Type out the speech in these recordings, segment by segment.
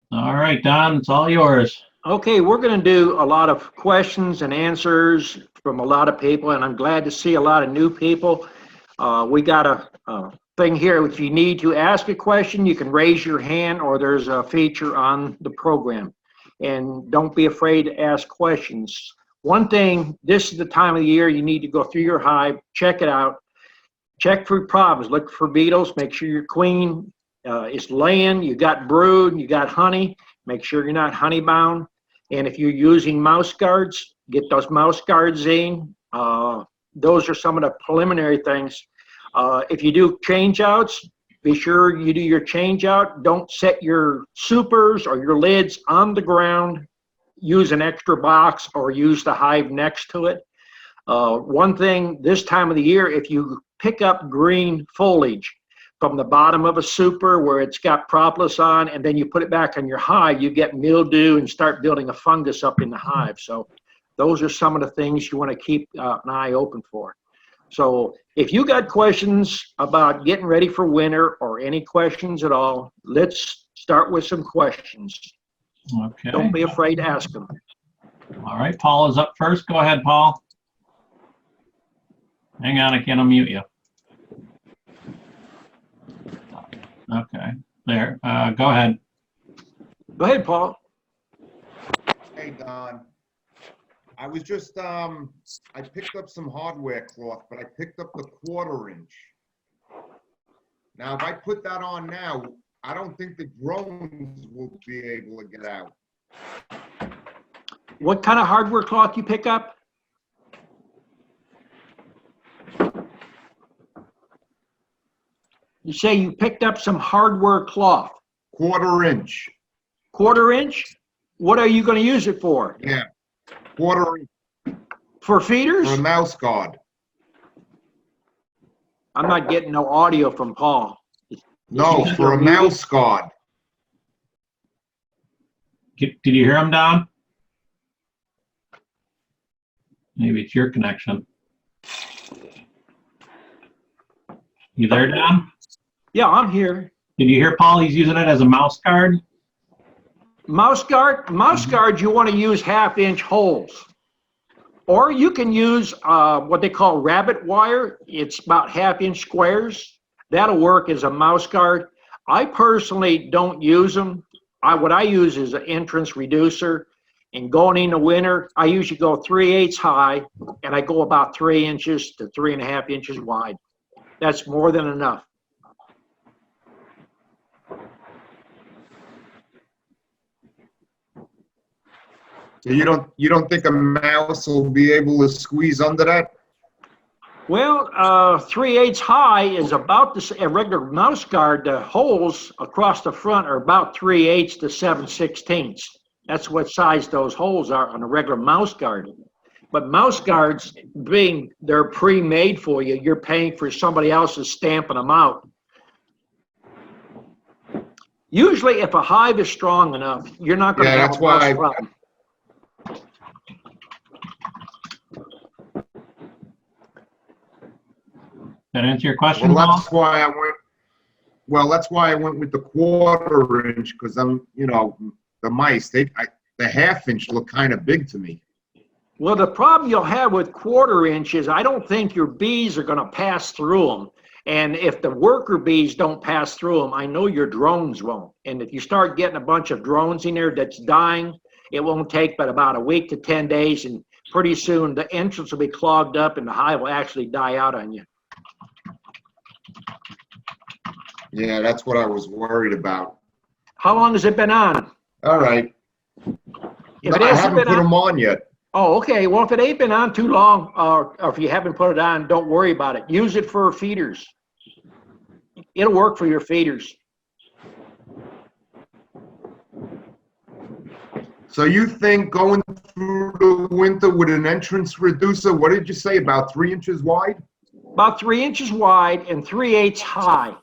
All right, Don, it's all yours. Okay, we're going to do a lot of questions and answers from a lot of people, and I'm glad to see a lot of new people. We got a thing here. If you need to ask a question, you can raise your hand, or there's a feature on the program. And don't be afraid to ask questions. One thing, this is the time of the year you need to go through your hive, check it out, check for problems, look for beetles, make sure your queen is laying, you got brood, you got honey, make sure you're not honey bound. And if you're using mouse guards, get those mouse guards in. Those are some of the preliminary things. If you do change outs, be sure you do your change out. Don't set your supers or your lids on the ground. Use an extra box or use the hive next to it. One thing this time of the year, if you pick up green foliage from the bottom of a super where it's got propolis on, and then you put it back on your hive, you get mildew and start building a fungus up in the hive. So those are some of the things you want to keep an eye open for. So if you got questions about getting ready for winter or any questions at all, let's start with some questions. Okay. Don't be afraid to ask them. All right, Paul is up first. Go ahead, Paul. Hang on, I can't unmute you. Okay, there. Go ahead. Go ahead, Paul. Hey, Don. I was just, I picked up some hardware cloth, but I picked up the 1/4 inch. Now, if I put that on now, I don't think the drones will be able to get out. What kind of hardware cloth you pick up? You say you picked up some hardware cloth. 1/4 inch. 1/4 inch? What are you going to use it for? Yeah. 1/4 inch. For feeders? For a mouse guard. I'm not getting no audio from Paul. No, for a mouse guard. Did you hear him, Don? Maybe it's your connection. You there, Don? Yeah, I'm here. Did you hear Paul? He's using it as a mouse guard. Mouse guard, you want to use 1/2 inch holes. Or you can use what they call rabbit wire. It's about 1/2 inch squares. That'll work as a mouse guard. I personally don't use them. What I use is an entrance reducer. And going into winter, I usually go 3/8 high, and I go about 3 inches to 3.5 inches wide. That's more than enough. So you don't think a mouse will be able to squeeze under that? Well, 3/8 high is about a regular mouse guard. The holes across the front are about 3/8 to 7/16. That's what size those holes are on a regular mouse guard. But mouse guards, they're pre-made for you, you're paying for somebody else's stamping them out. Usually, if a hive is strong enough, you're not going to have a mouse problem. That answer your question, Well, Paul? that's why I went. Well, that's why I went with the 1/4 inch, because the mice, the 1/2 inch look kind of big to me. Well, the problem you'll have with 1/4 inch is I don't think your bees are going to pass through them. And if the worker bees don't pass through them, I know your drones won't. And if you start getting a bunch of drones in there that's dying, it won't take but about a week to 10 days. And pretty soon the entrance will be clogged up and the hive will actually die out on you. Yeah, that's what I was worried about. How long has it been on? All right. If I haven't put them on yet. Oh, okay. Well, if it ain't been on too long, or if you haven't put it on, don't worry about it. Use it for feeders. It'll work for your feeders. So you think going through the winter with an entrance reducer, what did you say, about 3 inches wide? About 3 inches wide and 3/8 high.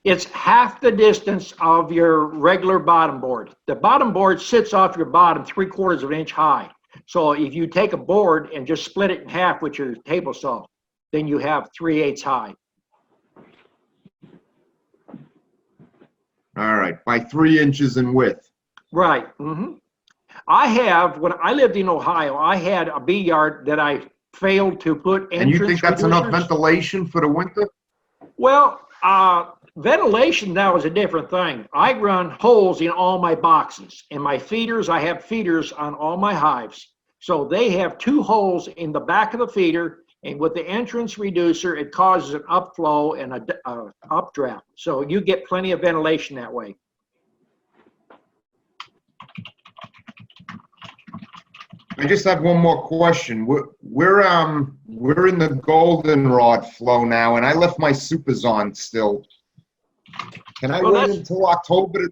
It's half the distance of your regular bottom board. The bottom board sits off your bottom 3/4 of an inch high. So if you take a board and just split it in half with your table saw, then you have 3/8 high. All right, by 3 inches in width. Right. When I lived in Ohio, I had a bee yard that I failed to put entrance And you think that's enough reducers. ventilation for the winter? Well, ventilation now is a different thing. I run holes in all my boxes, and my feeders, I have feeders on all my hives. So they have 2 holes in the back of the feeder, and with the entrance reducer, it causes an upflow and a updraft. So you get plenty of ventilation that way. I just have one more question. We're in the goldenrod flow now, and I left my supers on still. Can I wait until October?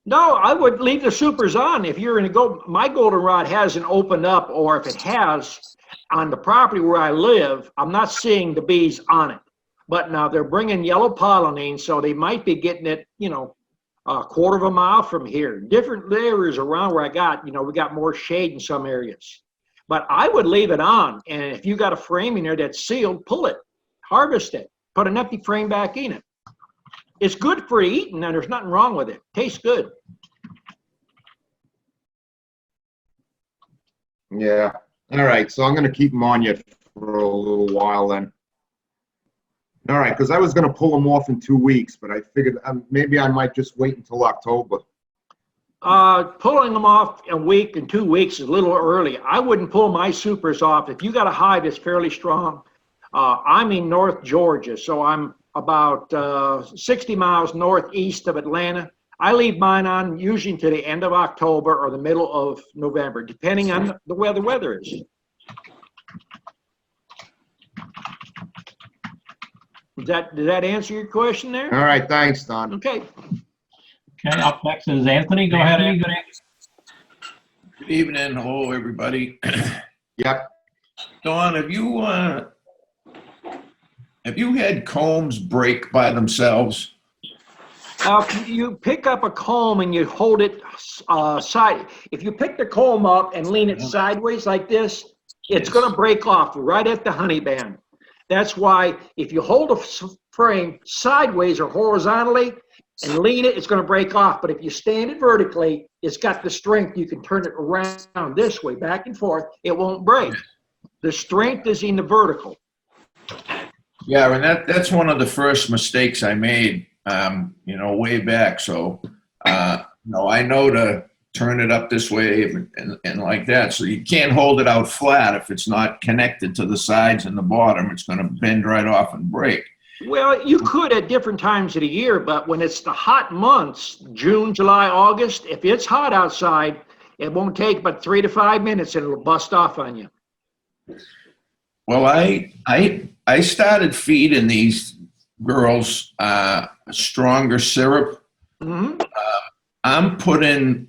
No, I would leave the supers on. If you're in my goldenrod hasn't opened up, or if it has, on the property where I live, I'm not seeing the bees on it. But now they're bringing yellow pollinine, so they might be getting it, a quarter of a mile from here. Different areas around where I got, we got more shade in some areas. But I would leave it on, and if you got a frame in there that's sealed, pull it, harvest it, put an empty frame back in it. It's good for eating, and there's nothing wrong with it. Tastes good. Yeah. All right, so I'm going to keep them on you for a little while then. All right, because I was going to pull them off in 2 weeks, but I figured maybe I might just wait until October. Pulling them off a week and 2 weeks is a little early. I wouldn't pull my supers off. If you got a hive that's fairly strong, I'm in North Georgia, so I'm about 60 miles northeast of Atlanta. I leave mine on usually to the end of October or the middle of November, depending on the weather is. Did that answer your question there? All right, thanks, Don. Okay. Okay, up next is Anthony. Go ahead, Anthony. Good evening. Hello, everybody. Yep. Dawn, have you had combs break by themselves? If you pick up a comb and you hold it if you pick the comb up and lean it sideways like this, it's going to break off right at the honey band. That's why if you hold a frame sideways or horizontally and lean it, it's going to break off. But if you stand it vertically, it's got the strength. You can turn it around this way, back and forth. It won't break. The strength is in the vertical. Yeah, and that's one of the first mistakes I made, way back. So, I know to turn it up this way and like that. So you can't hold it out flat if it's not connected to the sides and the bottom. It's going to bend right off and break. Well, you could at different times of the year, but when it's the hot months, June, July, August, if it's hot outside, it won't take but 3 to 5 minutes and it'll bust off on you. Well, I started feeding these girls stronger syrup. Mm-hmm. I'm putting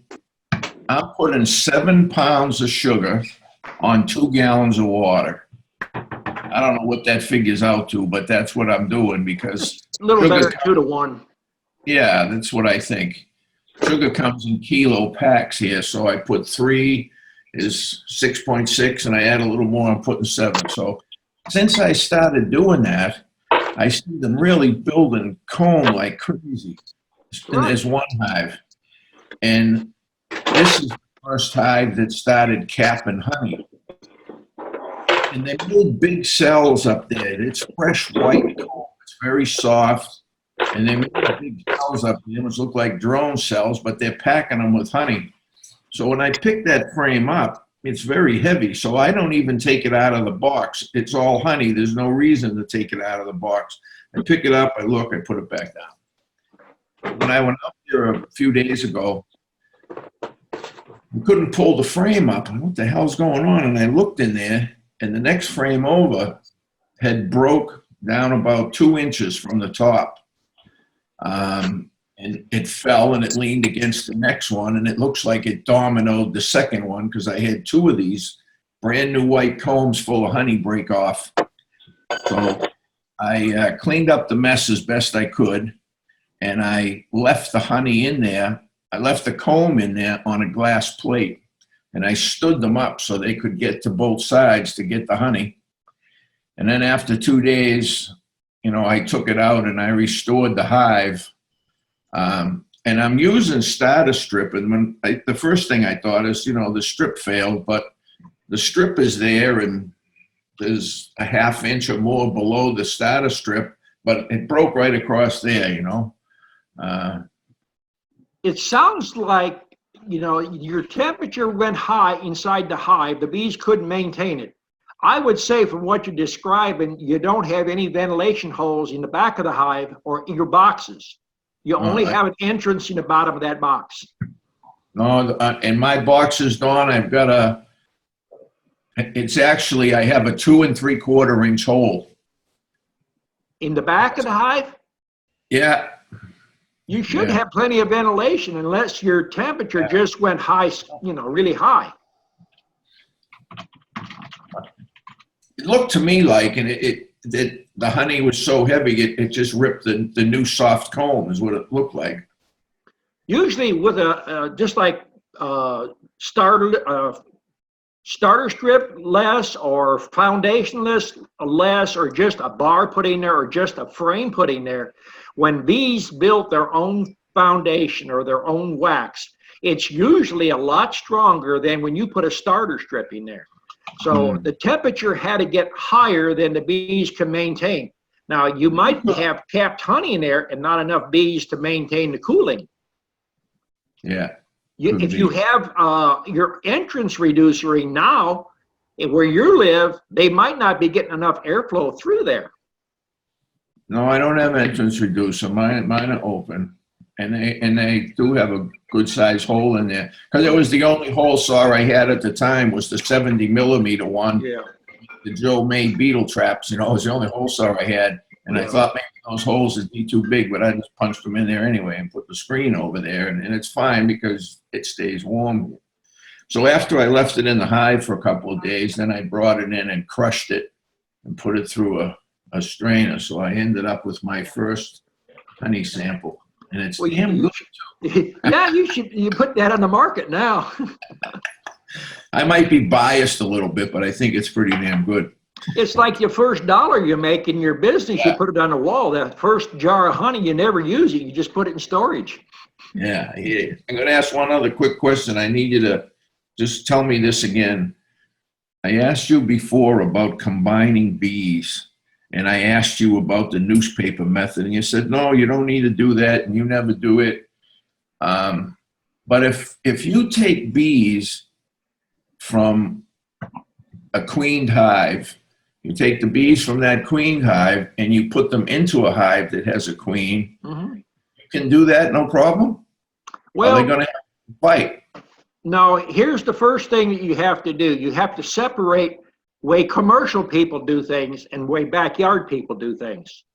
7 pounds of sugar on 2 gallons of water. I don't know what that figures out to, but that's what I'm doing because A little better, 2 to 1. Yeah, that's what I think. Sugar comes in kilo packs here, so I put 3 is 6.6, and I add a little more. I'm putting 7. So since I started doing that, I see them really building comb like crazy. And there's one hive, and this is the first hive that started capping honey. And they made big cells up there. It's fresh white comb. It's very soft. And they made big cells up there, which look like drone cells, but they're packing them with honey. So when I pick that frame up, it's very heavy. So I don't even take it out of the box. It's all honey. There's no reason to take it out of the box. I pick it up, I look, I put it back down. When I went up there a few days ago, I couldn't pull the frame up. What the hell's going on? And I looked in there, and the next frame over had broke down about 2 inches from the top. And it fell and it leaned against the next one, and it looks like it dominoed the second one because I had 2 of these brand new white combs full of honey break off. So I cleaned up the mess as best I could, and I left the honey in there. I left the comb in there on a glass plate, and I stood them up so they could get to both sides to get the honey. And then after 2 days, I took it out and I restored the hive. And I'm using starter strip, and the first thing I thought is, the strip failed, but the strip is there, and there's a ½ inch or more below the starter strip, but it broke right across there, It sounds like, your temperature went high inside the hive. The bees couldn't maintain it. I would say from what you're describing, you don't have any ventilation holes in the back of the hive or in your boxes. You only have an entrance in the bottom of that box. No, in my boxes, Don, I've got I have a 2 3/4 inch hole. In the back of the hive? Yeah. You should have plenty of ventilation unless your temperature just went high, really high. It looked to me like, and the honey was so heavy, it just ripped the new soft comb, is what it looked like. Usually with just like starter strip less, or foundation less, or just a bar put in there, or just a frame put in there, when bees built their own foundation or their own wax, it's usually a lot stronger than when you put a starter strip in there. So the temperature had to get higher than the bees can maintain. Now, you might have capped honey in there and not enough bees to maintain the cooling. Yeah. If you have your entrance reducer now, where you live, they might not be getting enough airflow through there. No, I don't have entrance reducer. Mine are open, and they do have a good size hole in there, because it was the only hole saw I had at the time was the 70 millimeter one. Yeah. The Joe made beetle traps. It was the only hole saw I had, and I thought maybe those holes would be too big, but I just punched them in there anyway and put the screen over there, and it's fine because it stays warm. So after I left it in the hive for a couple of days, then I brought it in and crushed it and put it through a strainer. So I ended up with my first honey sample, and it's damn good. Yeah, you put that on the market now. I might be biased a little bit, but I think it's pretty damn good. It's like your first dollar you make in your business, you put it on the wall. That first jar of honey, you never use it. You just put it in storage. Yeah, I'm going to ask one other quick question. I need you to just tell me this again. I asked you before about combining bees, and I asked you about the newspaper method, and you said, no, you don't need to do that, and you never do it. But if you take bees from a queened hive, you take the bees from that queen hive and you put them into a hive that has a queen, you can do that, no problem? Well, are they going to have to fight? No, here's the first thing that you have to do. You have to separate way commercial people do things and way backyard people do things.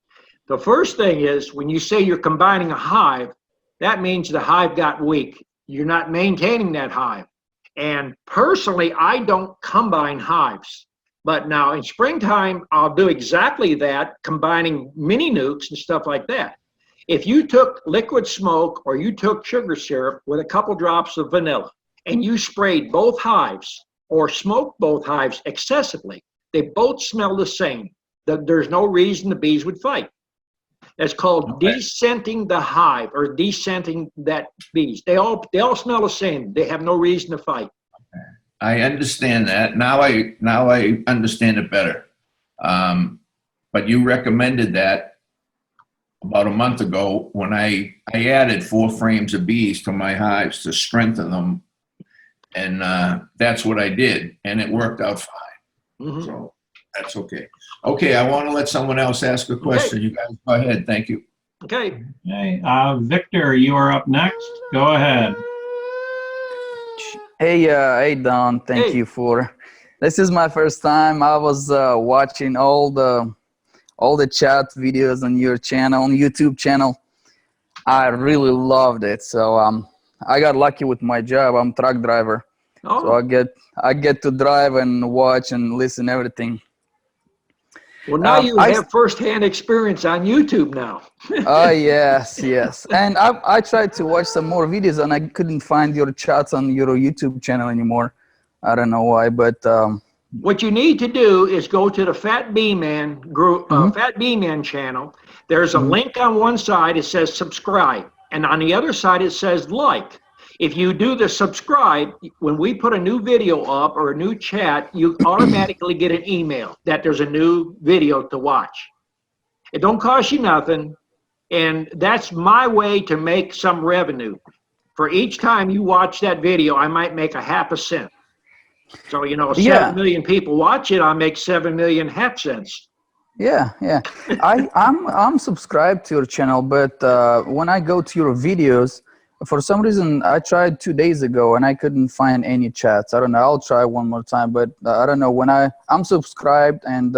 The first thing is, when you say you're combining a hive, that means the hive got weak. You're not maintaining that hive. And personally, I don't combine hives. But now in springtime, I'll do exactly that, combining mini nukes and stuff like that. If you took liquid smoke or you took sugar syrup with a couple drops of vanilla and you sprayed both hives or smoked both hives excessively, they both smell the same. There's no reason the bees would fight. That's called descenting the hive, or descenting that bees. They all smell the same. They have no reason to fight. I understand that. Now I understand it better. But you recommended that about a month ago when I added 4 frames of bees to my hives to strengthen them. And that's what I did. And it worked out fine. So that's okay. Okay, I want to let someone else ask a question. Okay. You guys go ahead. Thank you. Okay. Okay, Victor, you are up next. Go ahead. Hey, Don. Thank you for. This is my first time. I was watching all the chat videos on your channel, on YouTube channel. I really loved it. So I got lucky with my job. I'm a truck driver, so I get to drive and watch and listen to everything. Well, now you have firsthand experience on YouTube now. Oh, yes. And I tried to watch some more videos and I couldn't find your chats on your YouTube channel anymore. I don't know why, but what you need to do is go to the Fat Bee Man group, Fat Bee Man channel. There's a link on one side. It says subscribe, and on the other side, it says like. If you do the subscribe, when we put a new video up or a new chat, you automatically get an email that there's a new video to watch. It don't cost you nothing, and that's my way to make some revenue. For each time you watch that video, I might make a half a cent. So, you know, 7 million people watch it, I make 7 million half cents. Yeah, yeah. I'm subscribed to your channel, but when I go to your videos, for some reason I tried 2 days ago and I couldn't find any chats. I don't know. I'll try one more time, but I don't know. When I'm subscribed, and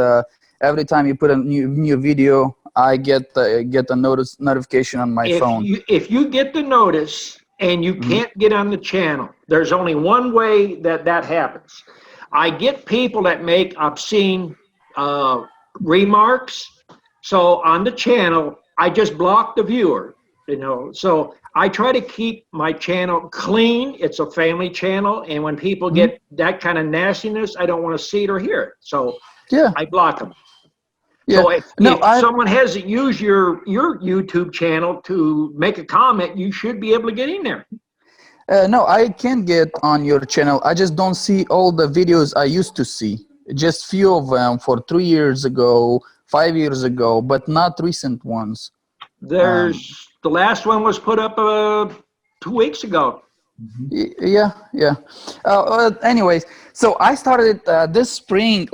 every time you put a new video, I get a notification on my phone. If you get the notice and you can't get on the channel, there's only one way that happens. I get people that make obscene remarks. So on the channel, I just block the viewer, you know. So I try to keep my channel clean. It's a family channel, and when people get that kind of nastiness, I don't want to see it or hear it. So yeah, I block them. yeah. So if someone hasn't used your YouTube channel to make a comment, you should be able to get in there. No, I can get on your channel. I just don't see all the videos I used to see. Just few of them for 3 years ago, 5 years ago, but not recent ones. The last one was put up 2 weeks ago. Yeah. Anyways, so I started last spring,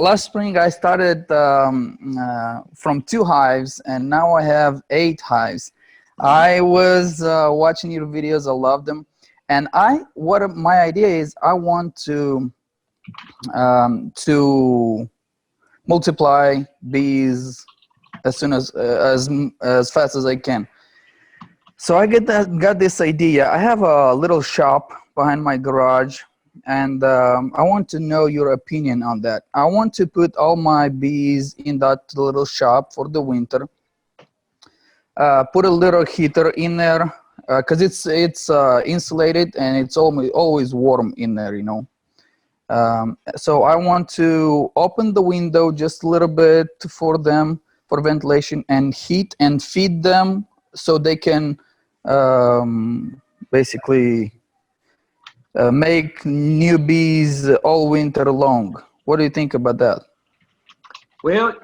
I started from 2 hives, and now I have 8 hives. I was watching your videos. I love them. And my idea is, I want to multiply bees as soon as fast as I can. So I got this idea. I have a little shop behind my garage, and I want to know your opinion on that. I want to put all my bees in that little shop for the winter. Put a little heater in there, because it's insulated and it's always warm in there, you know. So I want to open the window just a little bit for them, for ventilation and heat, and feed them so they can basically make new bees all winter long. What do you think about that? Well,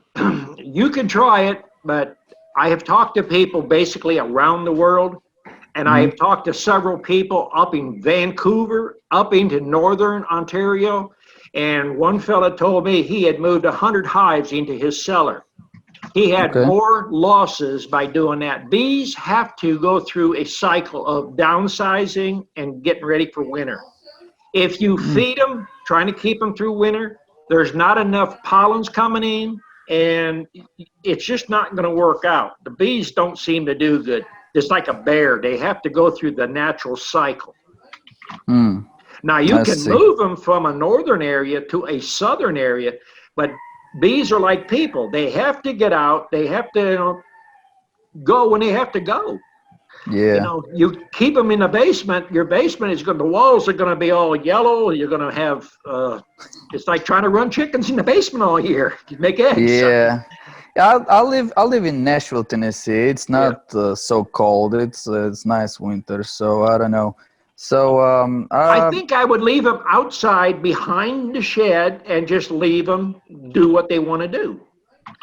you can try it, but I have talked to people basically around the world, and I have talked to several people up in Vancouver, up into Northern Ontario, and one fella told me he had moved 100 hives into his cellar. He had more losses by doing that. Bees have to go through a cycle of downsizing and getting ready for winter. If you feed them, trying to keep them through winter, there's not enough pollens coming in, and it's just not going to work out. The bees don't seem to do good. It's like a bear. They have to go through the natural cycle. Now, you can move them from a northern area to a southern area, but bees are like people. They have to get out. They have to go when they have to go. Yeah. You know, you keep them in the basement. Your basement is the walls are going to be all yellow. You're going to have, it's like trying to run chickens in the basement all year. You make eggs. Yeah. I live in Nashville, Tennessee. It's not so cold. It's nice winter. So I don't know. So I think I would leave them outside behind the shed and just leave them do what they want to do.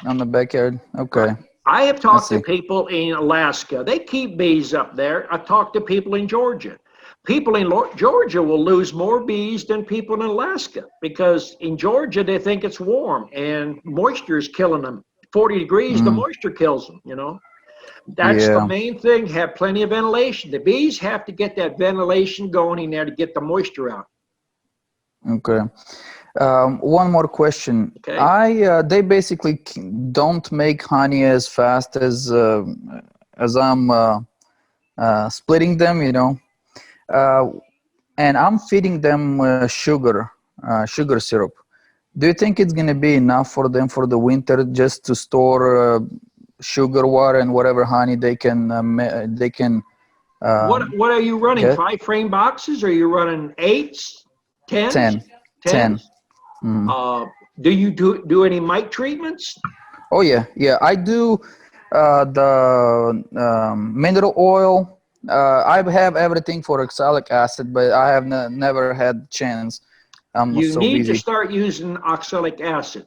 On the backyard. Okay. I have talked to people in Alaska. They keep bees up there. I've talked to people in Georgia. People in Georgia will lose more bees than people in Alaska, because in Georgia they think it's warm and moisture is killing them. 40 degrees, the moisture kills them, you know. That's the main thing. Have plenty of ventilation. The bees have to get that ventilation going in there to get the moisture out. Okay. One more question. Okay. They basically don't make honey as fast as I'm splitting them, you know, and I'm feeding them sugar syrup. Do you think it's gonna be enough for them for the winter, just to store sugar water and whatever honey they can what are you running? 5-frame boxes? Or are you running 8s, 10s? 10. Do you do any mite treatments? Oh yeah. I do the mineral oil I have everything for oxalic acid, but I have never had chance. I'm You so need busy. to start using oxalic acid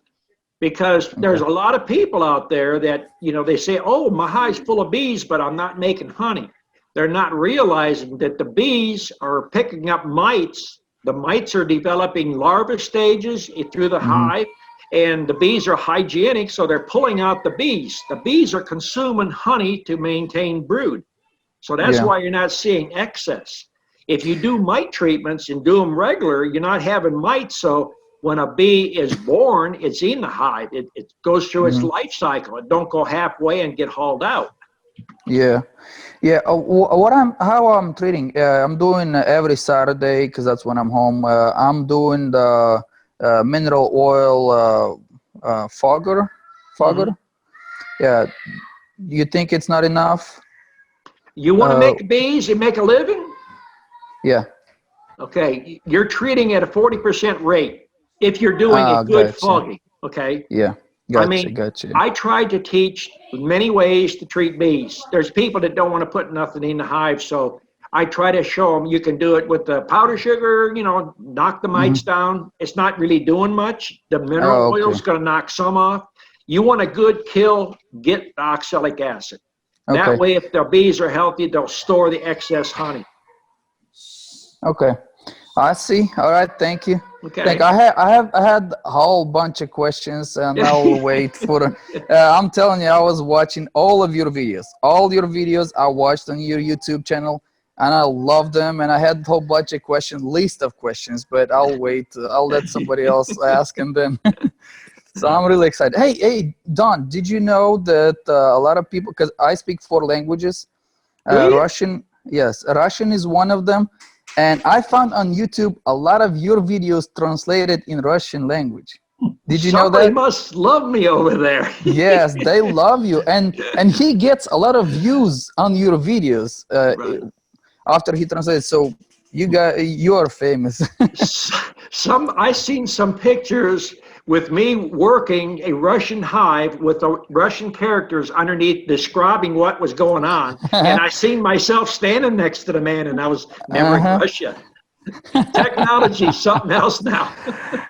because there's Okay. a lot of people out there that, they say, oh, my hive's full of bees, but I'm not making honey. They're not realizing that the bees are picking up mites. The mites are developing larva stages through the Hmm. hive, and the bees are hygienic, so they're pulling out the bees. The bees are consuming honey to maintain brood. So that's Yeah. why you're not seeing excess. If you do mite treatments and do them regular, you're not having mites. So when a bee is born, it's in the hive. It goes through its Hmm. life cycle. It don't go halfway and get hauled out. Yeah. Yeah. How I'm treating? I'm doing every Saturday because that's when I'm home. I'm doing the mineral oil fogger. Fogger. Mhm. Yeah. You think it's not enough? You want to Uh, make bees and make a living? yeah. Okay, you're treating at a 40% rate if you're doing a good Gotcha. fogging. Okay, Yeah. I Gotcha. mean, Gotcha. I tried to teach many ways to treat bees. There's people that don't want to put nothing in the hive, so I try to show them you can do it with the powder sugar, knock the Hmm. mites down. It's not really doing much. The mineral Oh, oil okay. is going to knock some off. You want a good kill, get the oxalic acid. That Okay. way, if the bees are healthy, they'll store the excess honey. Okay. I see. All right. Thank you. Okay. I had a whole bunch of questions, and I'll wait for. I'm telling you, I was watching all of your videos. All your videos I watched on your YouTube channel, and I love them. And I had a whole bunch of questions, list of questions, but I'll wait. I'll let somebody else ask, and then. So I'm really excited. Hey, Don, did you know that a lot of people? Because I speak 4 languages. Do you? Russian, yes, Russian is one of them. And I found on YouTube a lot of your videos translated in Russian language. Did you know Somebody that? must love me over there. Yes, they love you, and he gets a lot of views on your videos Right. after he translates. So you are famous. I seen some pictures with me working a Russian hive with the Russian characters underneath describing what was going on, and I seen myself standing next to the man, and I was never in Uh-huh. Russia. Technology, something else now.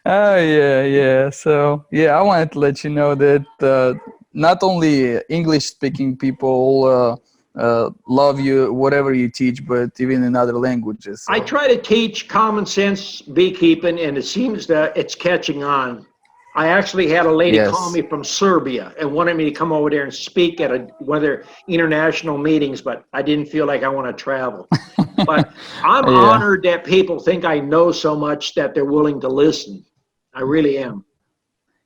Oh yeah. So yeah, I wanted to let you know that not only English-speaking people love you, whatever you teach, but even in other languages. I So try to teach common sense beekeeping, and it seems that it's catching on. I actually had a lady call yes, me from Serbia and wanted me to come over there and speak at one of their international meetings, but I didn't feel like I want to travel. But I'm yeah. honored that people think I know so much that they're willing to listen. I really am.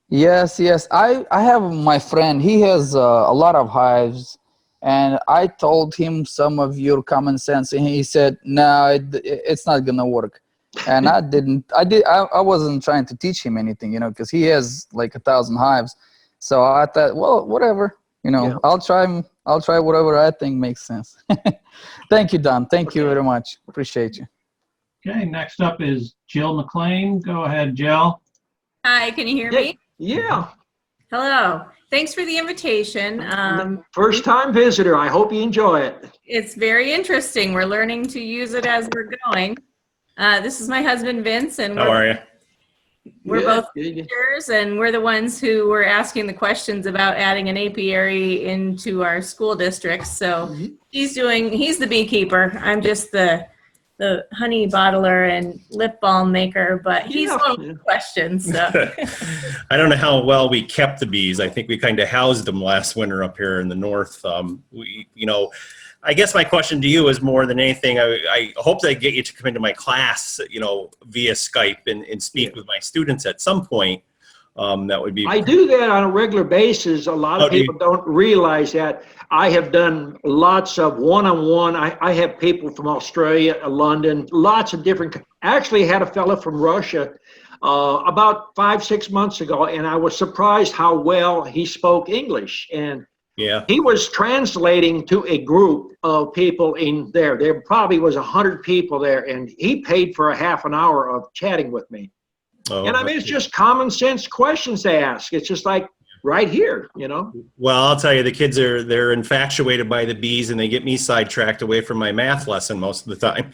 Yes. I have my friend. He has a lot of hives, and I told him some of your common sense, and he said, "No, it's not gonna work." And I didn't. I wasn't trying to teach him anything, because he has like 1,000 hives. So I thought, well, whatever. Yeah. I'll try whatever I think makes sense. Thank you, Don. Thank you Okay. very much. Appreciate you. Okay, next up is Jill McLean. Go ahead, Jill. Hi, can you hear Yeah. me? Yeah. Hello. Thanks for the invitation. First time visitor. I hope you enjoy it. It's very interesting. We're learning to use it as we're going. This is my husband, Vince, and How are you? we're Good, both good. teachers, and we're the ones who were asking the questions about adding an apiary into our school districts. So Mhm. he's the beekeeper. I'm just the honey bottler and lip balm maker, but he's Yeah. the one with the questions. So. I don't know how well we kept the bees. I think we kind of housed them last winter up here in the north. I guess my question to you is more than anything, I hope that I get you to come into my class, via Skype and speak with my students at some point. That would be. I do that on a regular basis. A lot of Oh, do you? people don't realize that. I have done lots of one-on-one. I have people from Australia, London, lots of different. Actually had a fellow from Russia about 5-6 months ago, and I was surprised how well he spoke English. And Yeah. he was translating to a group of people in there. There probably was 100 people there, and he paid for a half an hour of chatting with me. Oh, And I mean, it's just common sense questions to ask. It's just like, right here, you know? Well, I'll tell you, the kids they're infatuated by the bees, and they get me sidetracked away from my math lesson most of the time.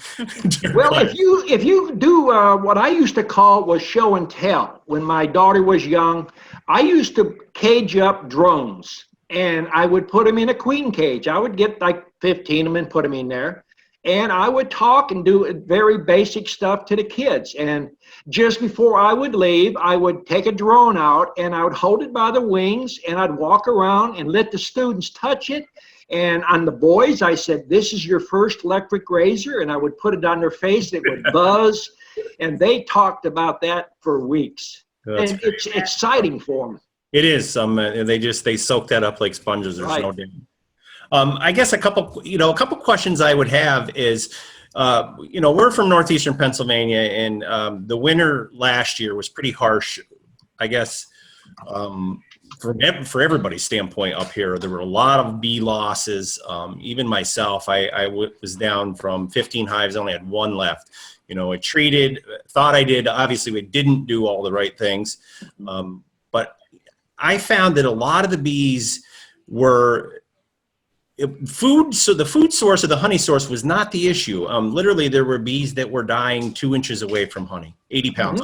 Well, if you do what I used to call was show and tell. When my daughter was young, I used to cage up drones, and I would put them in a queen cage. I would get like 15 of them and put them in there, and I would talk and do very basic stuff to the kids. And just before I would leave, I would take a drone out and I would hold it by the wings, and I'd walk around and let the students touch it. And on the boys, I said, "This is your first electric razor," and I would put it on their face. It would buzz, and they talked about that for weeks. That's And it's exciting for them. It is. They soak that up like sponges. There's Right. no doubt. I guess a couple questions I would have is, we're from northeastern Pennsylvania, and the winter last year was pretty harsh. I guess for everybody's standpoint up here, there were a lot of bee losses. Even myself, I was down from 15 hives, only had one left. I thought I did. Obviously, we didn't do all the right things, but I found that a lot of the bees were food. So the food source or the honey source was not the issue. Literally, there were bees that were dying 2 inches away from honey, 80 pounds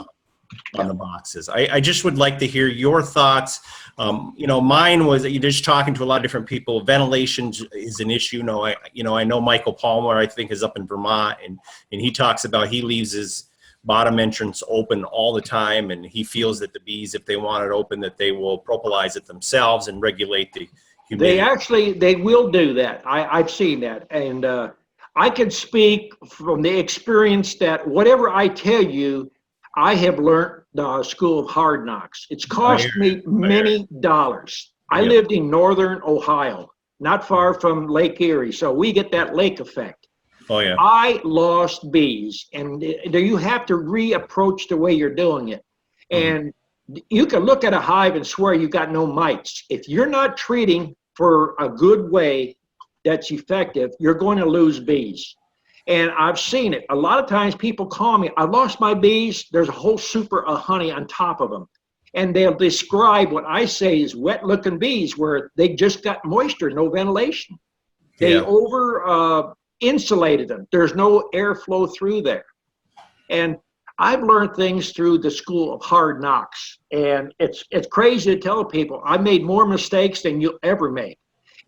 on the boxes. I just would like to hear your thoughts. Mine was that you're just talking to a lot of different people. Ventilation is an issue. I know Michael Palmer, I think, is up in Vermont, and he talks about he leaves his bottom entrance open all the time, and he feels that the bees, if they want it open, that they will propolize it themselves and regulate the humidity. They will do that. I've seen that. And I can speak from the experience that whatever I tell you, I have learned the school of hard knocks. It's cost me many dollars. I lived in northern Ohio, not far from Lake Erie, so we get that lake effect. Oh, yeah. I lost bees, and you have to reapproach the way you're doing it. And you can look at a hive and swear you got no mites. If you're not treating for a good way that's effective, you're going to lose bees. And I've seen it. A lot of times people call me, "I lost my bees." There's a whole super of honey on top of them. And they'll describe what I say is wet looking bees, where they just got moisture, no ventilation. They over insulated them. There's no airflow through there. And I've learned things through the school of hard knocks. And it's crazy to tell people I made more mistakes than you'll ever make.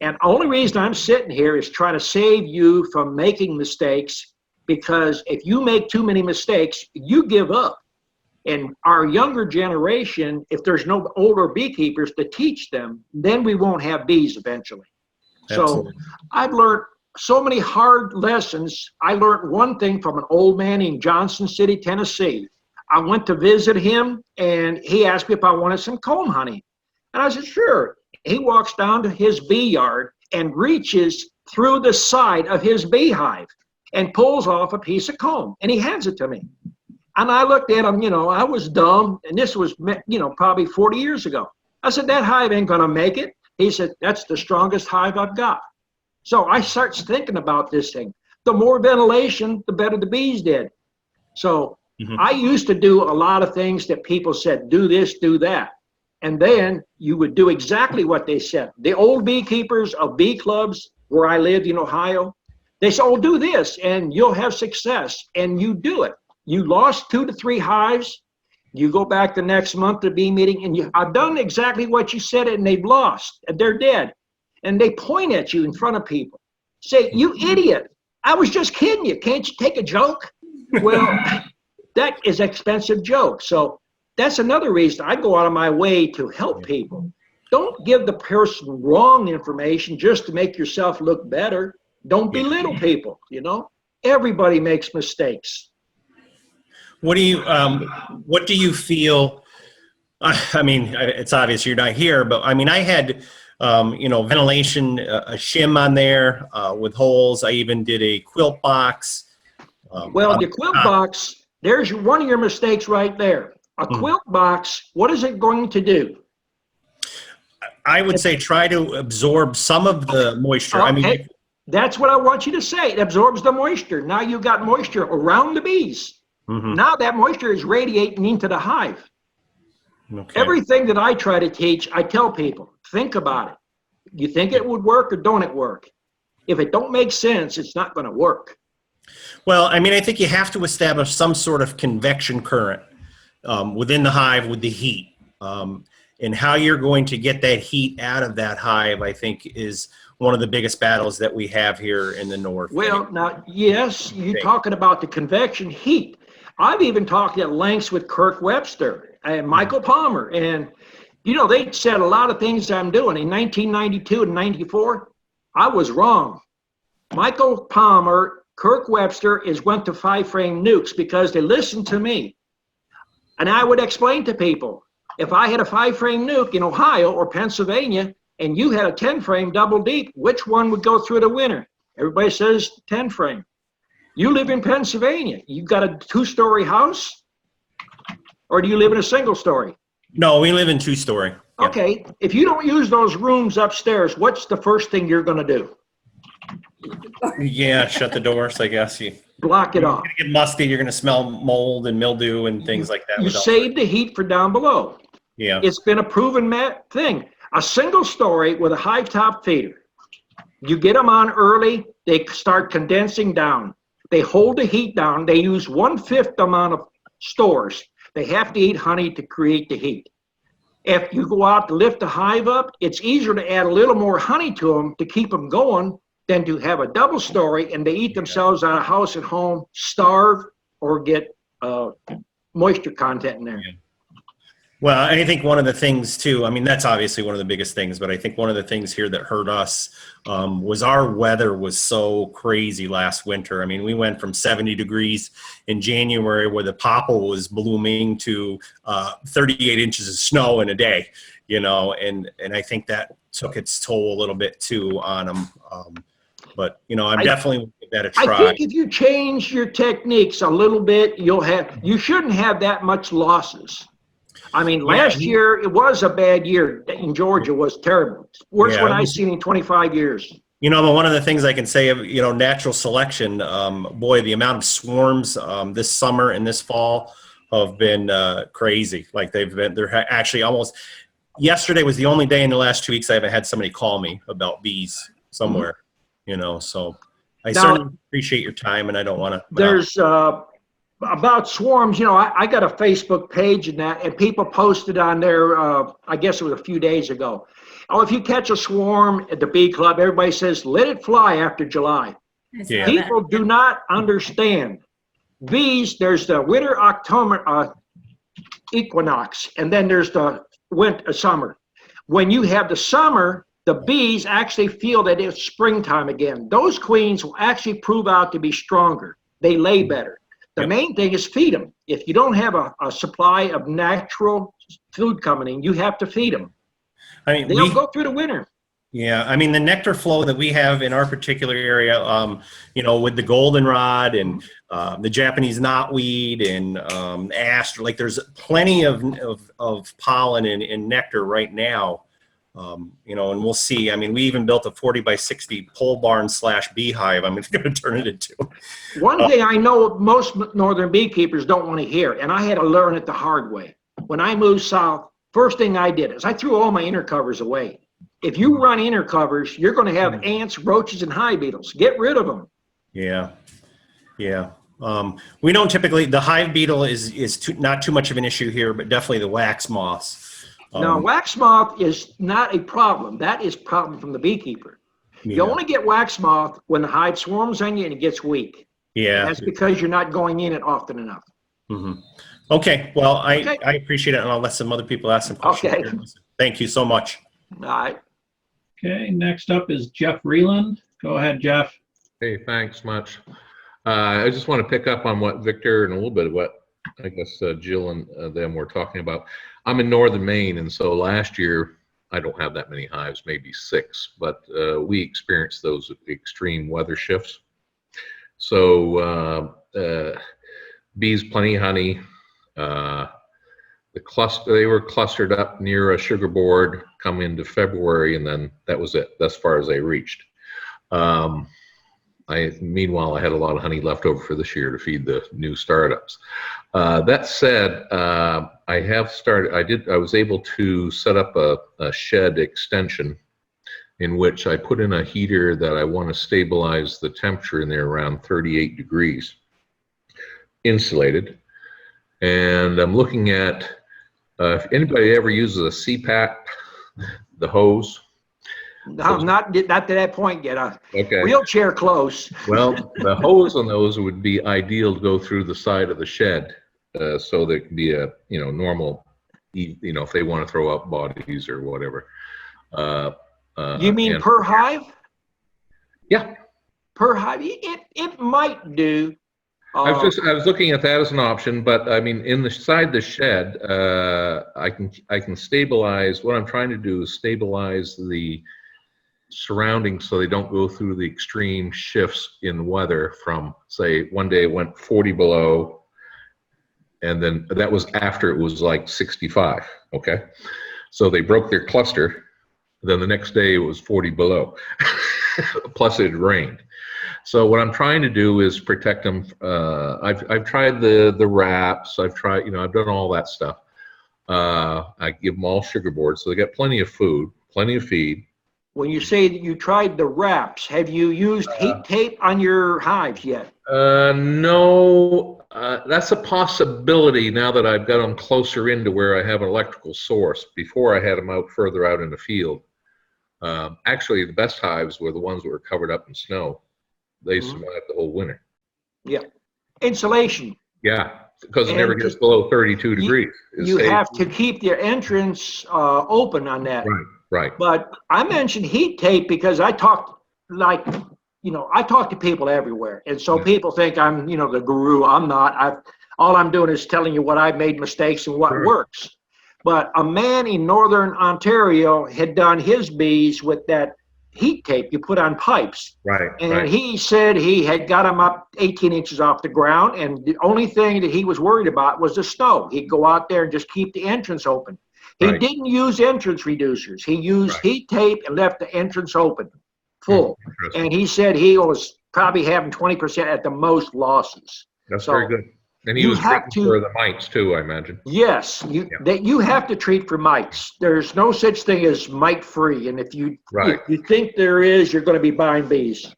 And the only reason I'm sitting here is trying to save you from making mistakes, because if you make too many mistakes, you give up. And our younger generation, if there's no older beekeepers to teach them, then we won't have bees eventually. Absolutely. So I've learned so many hard lessons. I learned one thing from an old man in Johnson City, Tennessee. I went to visit him, and he asked me if I wanted some comb honey. And I said, sure. He walks down to his bee yard and reaches through the side of his beehive and pulls off a piece of comb, and he hands it to me. And I looked at him, I was dumb, and this was, probably 40 years ago. I said, that hive ain't gonna make it. He said, that's the strongest hive I've got. So I started thinking about this thing. The more ventilation, the better the bees did. So I used to do a lot of things that people said, do this, do that. And then you would do exactly what they said. The old beekeepers of bee clubs where I lived in Ohio, they said, oh, do this and you'll have success. And you do it. You lost 2 to 3 hives. You go back the next month to bee meeting, and I've done exactly what you said, and they've lost. They're dead. And they point at you in front of people. Say, you idiot. I was just kidding you. Can't you take a joke? Well, that is an expensive joke. So that's another reason I go out of my way to help people. Don't give the person wrong information just to make yourself look better. Don't belittle people, Everybody makes mistakes. What do you feel? I mean, it's obvious you're not here, but I mean, I had, ventilation, a shim on there with holes. I even did a quilt box. Well, the quilt box, there's one of your mistakes right there. A quilt box, what is it going to do? I would say try to absorb some of the moisture. Okay. I mean, that's what I want you to say. It absorbs the moisture. Now you've got moisture around the bees. Now that moisture is radiating into the hive. Okay. Everything that I try to teach, I tell people, think about it. You think it would work or don't it work? If it don't make sense, it's not going to work. Well, I mean, I think you have to establish some sort of convection current within the hive with the heat. And how you're going to get that heat out of that hive, I think, is one of the biggest battles that we have here in the north. Well, now, yes, you're talking about the convection heat. I've even talked at lengths with Kirk Webster and Michael Palmer. And, you know, they said a lot of things I'm doing. In 1992 and 94, I was wrong. Michael Palmer, Kirk Webster went to 5-frame nukes because they listened to me. And I would explain to people, if I had a 5-frame nuke in Ohio or Pennsylvania, and you had a 10-frame double deep, which one would go through the winter? Everybody says 10-frame. You live in Pennsylvania. You've got a 2-story house? Or do you live in a single story? No, we live in 2-story. Yeah. Okay, if you don't use those rooms upstairs, what's the first thing you're going to do? Yeah, shut the doors, I guess. You Block it You're off. going to get musty. You're going to smell mold and mildew and things like that. You without- save the heat for down below. Yeah. It's been a proven thing. A single story with a hive top feeder. You get them on early, they start condensing down. They hold the heat down. They use 1/5 amount of stores. They have to eat honey to create the heat. If you go out to lift the hive up, it's easier to add a little more honey to them to keep them going than to have a double story and they eat themselves out of house at home, starve, or get moisture content in there. Yeah. Well, I think one of the things too, I mean, that's obviously one of the biggest things, but I think one of the things here that hurt us was our weather was so crazy last winter. I mean, we went from 70 degrees in January where the popple was blooming to 38 inches of snow in a day, you know, and I think that took its toll a little bit too on them. But, you know, I'm definitely going to give that a try. I think if you change your techniques a little bit, you shouldn't have that much losses. I mean, last year, it was a bad year in Georgia, was terrible. Worst one I've seen in 25 years. You know, but one of the things I can say of, you know, natural selection, boy, the amount of swarms this summer and this fall have been crazy. Like they're actually almost, yesterday was the only day in the last 2 weeks I haven't had somebody call me about bees somewhere, you know, so I certainly appreciate your time and I don't want to. There's, about swarms, you know, I got a Facebook page and people posted on there, I guess it was a few days ago. Oh, if you catch a swarm at the bee club, everybody says, let it fly after July. Yeah. People do not understand. Bees, there's the winter October equinox, and then there's the summer. When you have the summer, the bees actually feel that it's springtime again. Those queens will actually prove out to be stronger. They lay better. The main thing is feed them. If you don't have a supply of natural food coming in, you have to feed them. I mean, they'll go through the winter. Yeah, I mean, the nectar flow that we have in our particular area, you know, with the goldenrod and the Japanese knotweed and aster, like there's plenty of pollen and nectar right now. You know, and we'll see. I mean, we even built a 40 by 60 pole barn / beehive. I'm going to turn it into. One thing I know most northern beekeepers don't want to hear, and I had to learn it the hard way. When I moved south, first thing I did is I threw all my inner covers away. If you run inner covers, you're going to have ants, roaches, and hive beetles. Get rid of them. Yeah, yeah. We don't typically. The hive beetle is not too much of an issue here, but definitely the wax moths. Now, wax moth is not a problem. That is a problem from the beekeeper. Yeah. You only get wax moth when the hive swarms on you and it gets weak. Yeah. That's because you're not going in it often enough. Mm-hmm. Okay. Well, I appreciate it, and I'll let some other people ask some questions. Okay. Thank you so much. All right. Okay, next up is Jeff Reland. Go ahead, Jeff. Hey, thanks much. I just want to pick up on what Victor and a little bit of what I guess Jill and them were talking about. I'm in northern Maine, and so last year, I don't have that many hives, maybe 6, but we experienced those extreme weather shifts. So bees, plenty of honey. They were clustered up near a sugar board come into February, and then that was it. That's as far as they reached. Meanwhile, I had a lot of honey left over for this year to feed the new startups. That said, I was able to set up a shed extension in which I put in a heater that I want to stabilize the temperature in there around 38 degrees, insulated. And I'm looking at, if anybody ever uses a CPAP, the hose. No, not to that point yet. Okay. Wheelchair close. Well, the hose on those would be ideal to go through the side of the shed, so there can be a, normal, if they want to throw up bodies or whatever. You mean per hive? Yeah. Per hive, it might do. I was looking at that as an option, but I mean, inside the shed, I can stabilize. What I'm trying to do is stabilize the surroundings so they don't go through the extreme shifts in weather from, say, one day it went 40 below, and then that was after it was like 65. Okay, so they broke their cluster. Then the next day it was 40 below, plus it rained. So what I'm trying to do is protect them. I've tried the wraps. I've tried, I've done all that stuff. I give them all sugar boards, so they get plenty of food, plenty of feed. When you say that you tried the wraps, have you used heat tape on your hives yet? No, that's a possibility now that I've got them closer into where I have an electrical source. Before I had them out further out in the field. Actually, the best hives were the ones that were covered up in snow. They survived the whole winter. Yeah. Insulation. Yeah, because it never gets below 32 degrees. You have to keep the entrance open on that. Right. But I mentioned heat tape because I talk to people everywhere. And so people think I'm, the guru. I'm not. All I'm doing is telling you what I've made mistakes and what works. But a man in Northern Ontario had done his bees with that heat tape you put on pipes. Right. And he said he had got them up 18 inches off the ground. And the only thing that he was worried about was the snow. He'd go out there and just keep the entrance open. He didn't use entrance reducers. He used heat tape and left the entrance open, full. And he said he was probably having 20% at the most losses. That's very good. And he was treating for the mites too, I imagine. Yes, you have to treat for mites. There's no such thing as mite-free. And if you think there is, you're going to be buying bees.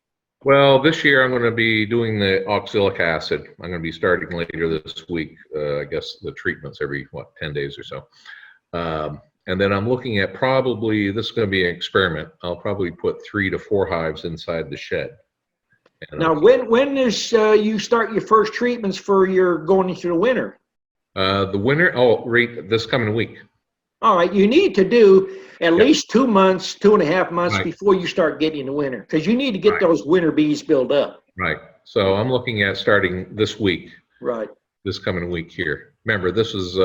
Well, this year I'm going to be doing the oxalic acid. I'm going to be starting later this week. I guess the treatment's every, 10 days or so. And then I'm looking at probably, this is going to be an experiment. I'll probably put 3 to 4 hives inside the shed. And now, when is you start your first treatments for your going into the winter? The winter, this coming week. All right, you need to do at least 2 months, 2.5 months before you start getting in the winter, because you need to get those winter bees built up. Right. So I'm looking at starting this week. Right. This coming week here. Remember, this is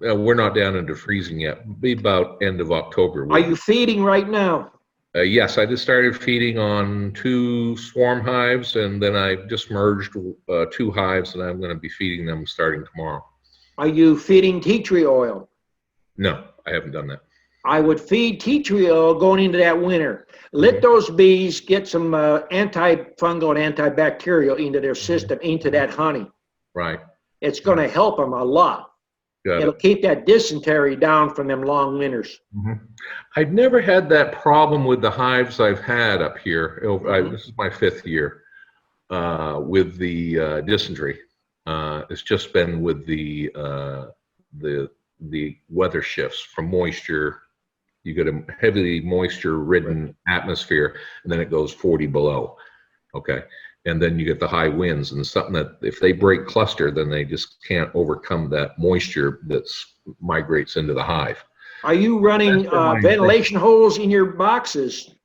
we're not down into freezing yet. It'll be about end of October. Are you feeding right now? Yes, I just started feeding on 2 swarm hives, and then I just merged 2 hives, and I'm going to be feeding them starting tomorrow. Are you feeding tea tree oil? No, I haven't done that. I would feed tea tree oil going into that winter. Let those bees get some antifungal and antibacterial into their system, into that honey. Right. It's going to help them a lot. It'll keep that dysentery down from them long winters. I've never had that problem with the hives I've had up here. This is my 5th year with the dysentery. It's just been with the weather shifts from moisture. You get a heavily moisture-ridden atmosphere, and then it goes 40 below. Okay. And then you get the high winds, and something that if they break cluster, then they just can't overcome that moisture that migrates into the hive. Are you running ventilation holes in your boxes?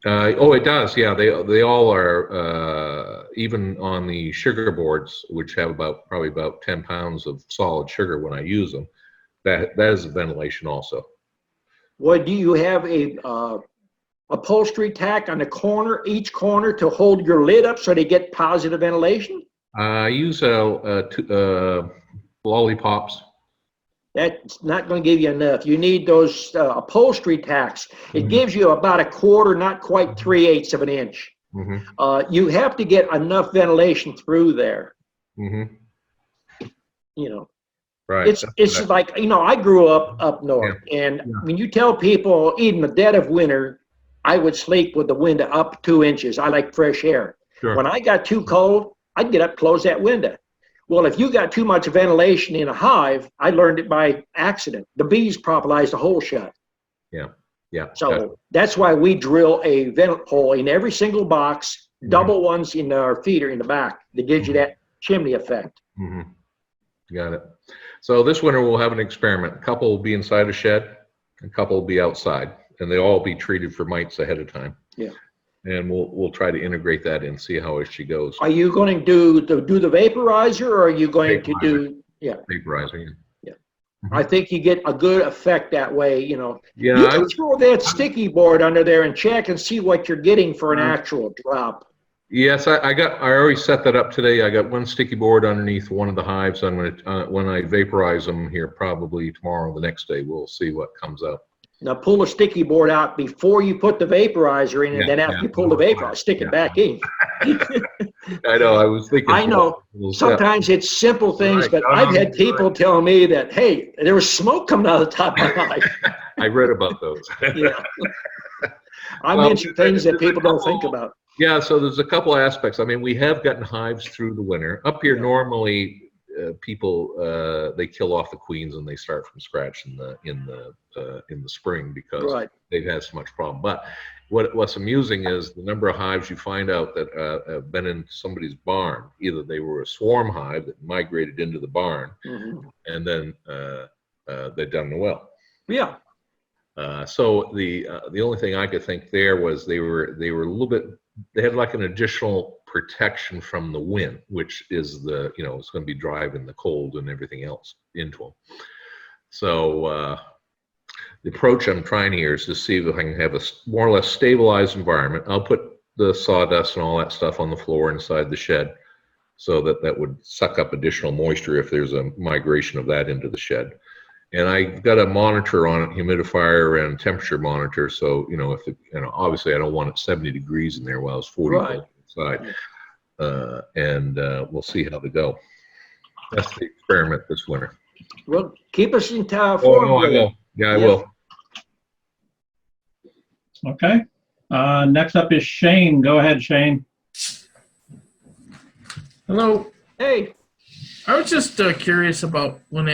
It does. Yeah, they all are. Even on the sugar boards, which have probably about 10 pounds of solid sugar when I use them, that is ventilation also. Well, do you have a upholstery tack on each corner to hold your lid up so they get positive ventilation? I use lollipops. That's not going to give you enough. You need those upholstery tacks. It gives you about 1/4, not quite 3/8 of an inch. Mm-hmm. You have to get enough ventilation through there. Mm-hmm. You know, Right. it's like, I grew up north, and Yeah. when you tell people, even the dead of winter, I would sleep with the window up 2 inches. I like fresh air. Sure. When I got too cold, I'd get up, close that window. Well, if you got too much ventilation in a hive, I learned it by accident. The bees propolize the hole shut. Yeah. Yeah. So that's why we drill a vent hole in every single box, double ones in our feeder in the back that gives you that chimney effect. Mm-hmm. Got it. So this winter we'll have an experiment. A couple will be inside a shed, a couple will be outside, and they'll all be treated for mites ahead of time. Yeah. And we'll try to integrate that and see how she goes. Are you going to do the vaporizer, or are you going to do? Yeah. Vaporizing. Yeah. I think you get a good effect that way. Yeah. You can throw that sticky board under there and check and see what you're getting for an actual drop. Yes, I already set that up today. I got one sticky board underneath one of the hives. I'm gonna when I vaporize them here, probably tomorrow or the next day, we'll see what comes up. Now pull the sticky board out before you put the vaporizer in, and then after you pull the vaporizer, stick it back in. I know. I was thinking. I know. Sometimes it's simple things, but I've had people tell me that, hey, there was smoke coming out of the top of my hive. I read about those. Yeah. I mention things that people don't think about. Yeah, so there's a couple aspects. I mean, we have gotten hives through the winter. Up here, normally people they kill off the queens and they start from scratch in the spring because they've had so much problem. But what's amusing is the number of hives you find out that have been in somebody's barn. Either they were a swarm hive that migrated into the barn, and then they've done the well. Yeah. So the only thing I could think there was they were a little bit. They had like an additional protection from the wind, which is it's going to be driving the cold and everything else into them. So the approach I'm trying here is to see if I can have a more or less stabilized environment. I'll put the sawdust and all that stuff on the floor inside the shed, so that would suck up additional moisture if there's a migration of that into the shed. And I got a monitor on it, humidifier and temperature monitor. So, if obviously I don't want it 70 degrees in there while it's 40 inside. And we'll see how they go. That's the experiment this winter. Well, keep us in town. Oh, no, I will. Yeah, I will. Okay. Next up is Shane. Go ahead, Shane. Hello. Hey. I was just curious about when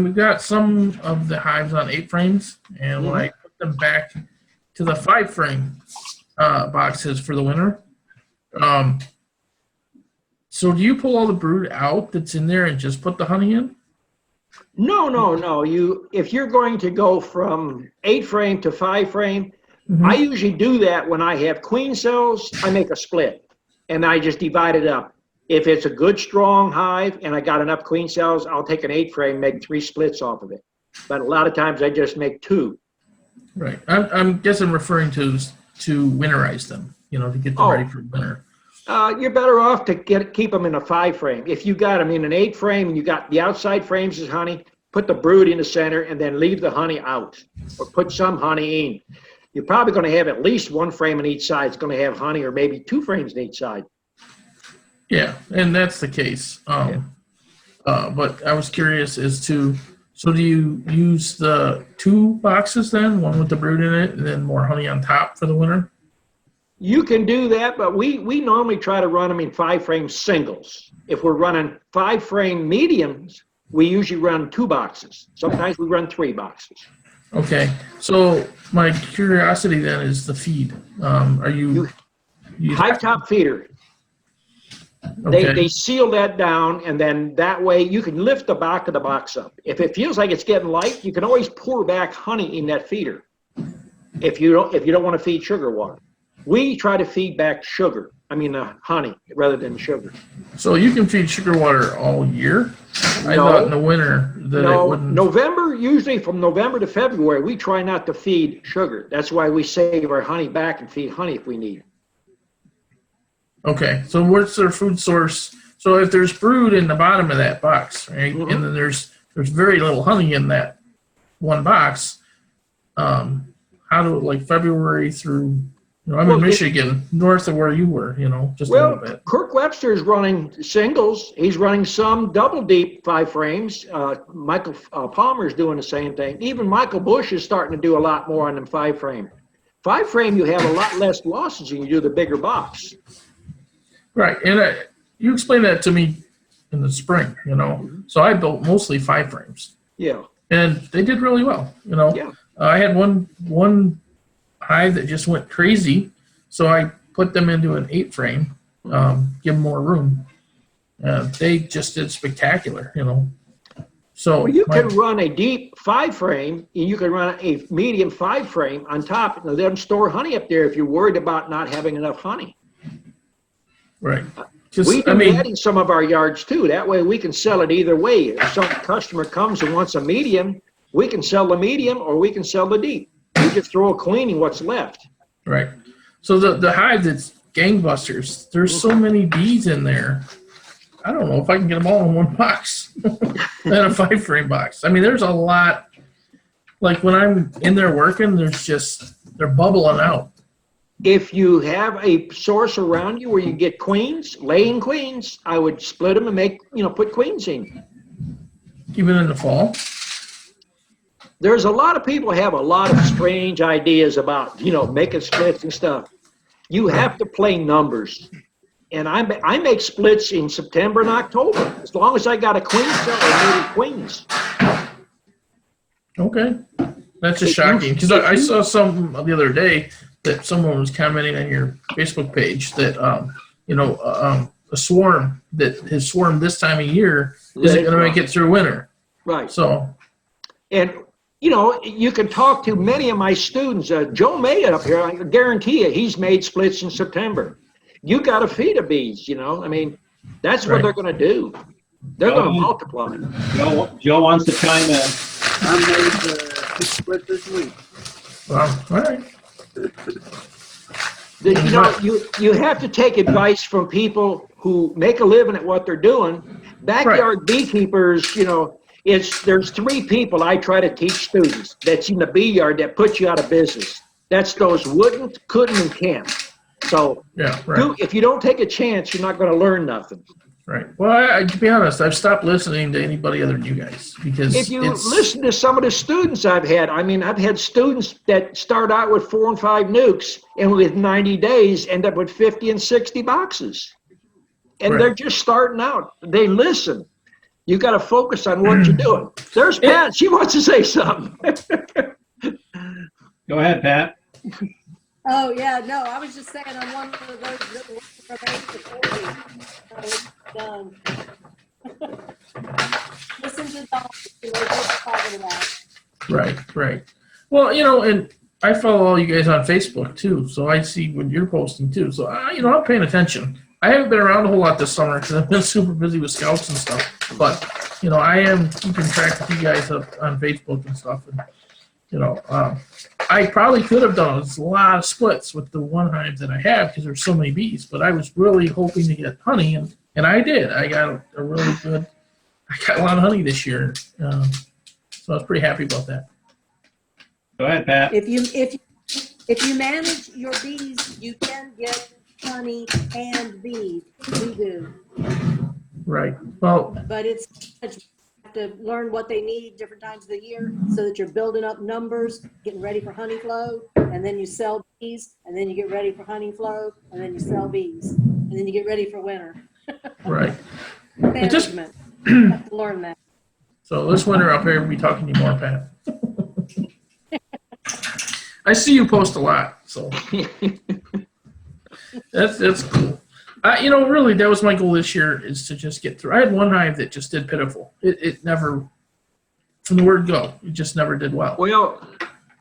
we got some of the hives on 8 frames, and when I put them back to the 5 frame boxes for the winter, so do you pull all the brood out that's in there and just put the honey in? No. If you're going to go from 8 frame to 5 frame, I usually do that when I have queen cells. I make a split, and I just divide it up. If it's a good, strong hive and I got enough queen cells, I'll take an 8 frame, make 3 splits off of it. But a lot of times I just make 2. Right. I'm guessing referring to winterize them, to get them ready for winter. You're better off to keep them in a 5 frame. If you got them in an 8 frame and you got the outside frames as honey, put the brood in the center and then leave the honey out, or put some honey in. You're probably going to have at least 1 frame on each side. It's going to have honey, or maybe 2 frames on each side. Yeah, and that's the case. But I was curious as to, so do you use the 2 boxes then, one with the brood in it, and then more honey on top for the winter? You can do that, but we normally try to run them in 5 frame singles. If we're running 5 frame mediums, we usually run 2 boxes. Sometimes we run 3 boxes. Okay, so my curiosity then is the feed. Are you hive top feeder? Okay. They seal that down, and then that way you can lift the back of the box up. If it feels like it's getting light, you can always pour back honey in that feeder. If you don't want to feed sugar water, we try to feed back honey rather than sugar. So you can feed sugar water all year? I thought in the winter that it wouldn't. Usually from November to February, we try not to feed sugar. That's why we save our honey back and feed honey if we need. Okay, so what's their food source? So if there's brood in the bottom of that box, right, and then there's very little honey in that one box, how do February through You know, I'm in Michigan, north of where you were, you know, just a little Well, bit. Kirk Webster is running singles. He's running some double deep 5 frames. Michael Palmer is doing the same thing. Even Michael Bush is starting to do a lot more on them 5 frame. 5 frame, you have a lot less losses than you do the bigger box. Right, and you explained that to me in the spring, you know. So I built mostly 5 frames, Yeah. and they did really well, you know. Yeah. I had one hive that just went crazy, so I put them into an 8 frame, give them more room. They just did spectacular, you know. So Well, you can run a deep 5 frame, and you can run a medium 5 frame on top, and let them store honey up there if you're worried about not having enough honey. right. We I do mean, that in some of our yards too. That way we can sell it either way. If some customer comes and wants a medium, we can sell the medium or we can sell the deep. We just throw a queen in what's left. right. So the hive that's gangbusters, there's so many bees in there. I don't know if I can get them all in one box in a 5 frame box. I mean, there's a lot. Like when I'm in there working, they're bubbling out. If you have a source around you where you get queens, laying queens, I would split them and make, put queens in. Even in the fall. There's a lot of people have a lot of strange ideas about, making splits and stuff. You have to play numbers. And I make splits in September and October. As long as I got a queen cell, I made queens. Okay. That's just shocking. Because I saw some the other day that someone was commenting on your Facebook page that, a swarm that has swarmed this time of year isn't going to make it through winter. Right. So. And, you can talk to many of my students. Joe May up here, I guarantee you, he's made splits in September. You got to feed the bees, I mean, that's what they're going to do. They're going to multiply. Joe wants to chime in. I made a split this week. Well, all right. You have to take advice from people who make a living at what they're doing. Backyard beekeepers, there's 3 people I try to teach students that's in the bee yard that put you out of business. That's those wouldn't, couldn't, and can't. So if you don't take a chance, you're not going to learn nothing. Right. Well, to be honest, I've stopped listening to anybody other than you guys because if you listen to some of the students I've had students that start out with 4 and 5 nukes and with 90 days end up with 50 and 60 boxes. And they're just starting out. They listen. You got to focus on what you're doing. There's Pat. She wants to say something. Go ahead, Pat. Oh, yeah, no, I was just saying I'm one of those that work from 8 to 40. Listen to dogs, they're just talking about. Right. Well, and I follow all you guys on Facebook too, so I see when you're posting too. So, I'm paying attention. I haven't been around a whole lot this summer because I've been super busy with scouts and stuff. But, I am keeping track of you guys up on Facebook and stuff. And, I probably could have done a lot of splits with the one hive that I have because there's so many bees, but I was really hoping to get honey, and I did. I got a really good, I got a lot of honey this year, so I was pretty happy about that. Go ahead, Pat. If you manage your bees, you can get honey and bees. We do. Right. Well, but it's to learn what they need different times of the year so that you're building up numbers, getting ready for honey flow, and then you sell bees, and then you get ready for honey flow, and then you sell bees, and then you get ready for winter. Right. Management. You have to learn that. So this winter up here, we'll be talking to you more, Pat. I see you post a lot, so that's cool. Really, that was my goal this year, is to just get through. I had one hive that just did pitiful. It never, from the word go, it just never did well. Well,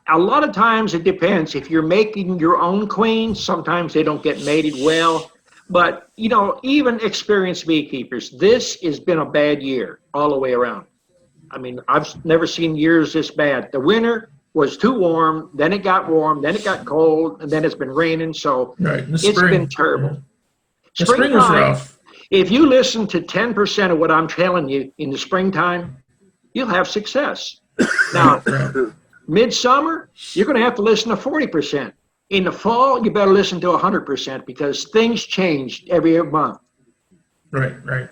a lot of times it depends. If you're making your own queens, sometimes they don't get mated well. But, even experienced beekeepers, this has been a bad year all the way around. I mean, I've never seen years this bad. The winter was too warm, then it got warm, then it got cold, and then it's been raining. So it's been terrible. Yeah. The spring was rough. If you listen to 10% of what I'm telling you in the springtime, you'll have success. Now, midsummer, you're going to have to listen to 40%. In the fall, you better listen to 100% because things change every month. Right.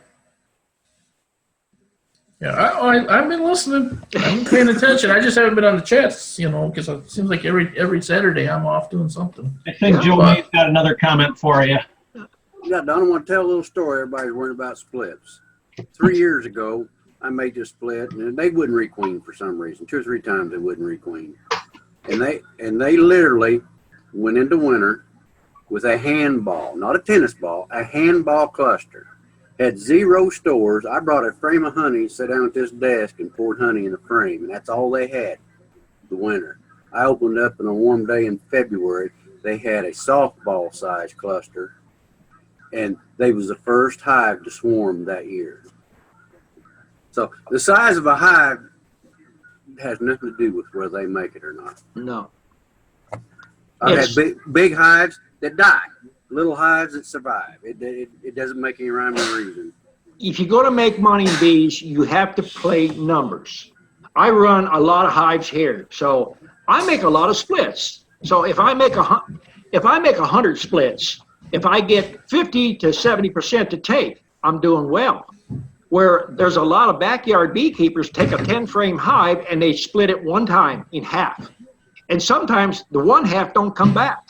Yeah, I've been listening. I've been paying attention. I just haven't been on the chats, because it seems like every Saturday I'm off doing something. I think Joe May's got another comment for you. Yeah, Don, I want to tell a little story. Everybody's worried about splits. 3 years ago, I made this split, and they wouldn't requeen for some reason. 2 or 3 times they wouldn't requeen, and they literally went into winter with a handball, not a tennis ball, a handball cluster. Had 0 stores. I brought a frame of honey, sat down at this desk, and poured honey in a frame, and that's all they had the winter. I opened up on a warm day in February. They had a softball size cluster, and they was the first hive to swarm that year. So the size of a hive has nothing to do with whether they make it or not. No. I've had big hives that die. Little hives that survive. It doesn't make any rhyme or reason. If you're going to make money in bees, you have to play numbers. I run a lot of hives here, so I make a lot of splits. So if I make 100 splits, if I get 50 to 70% to take, I'm doing well. Where there's a lot of backyard beekeepers take a 10-frame hive and they split it one time in half, and sometimes the one half don't come back.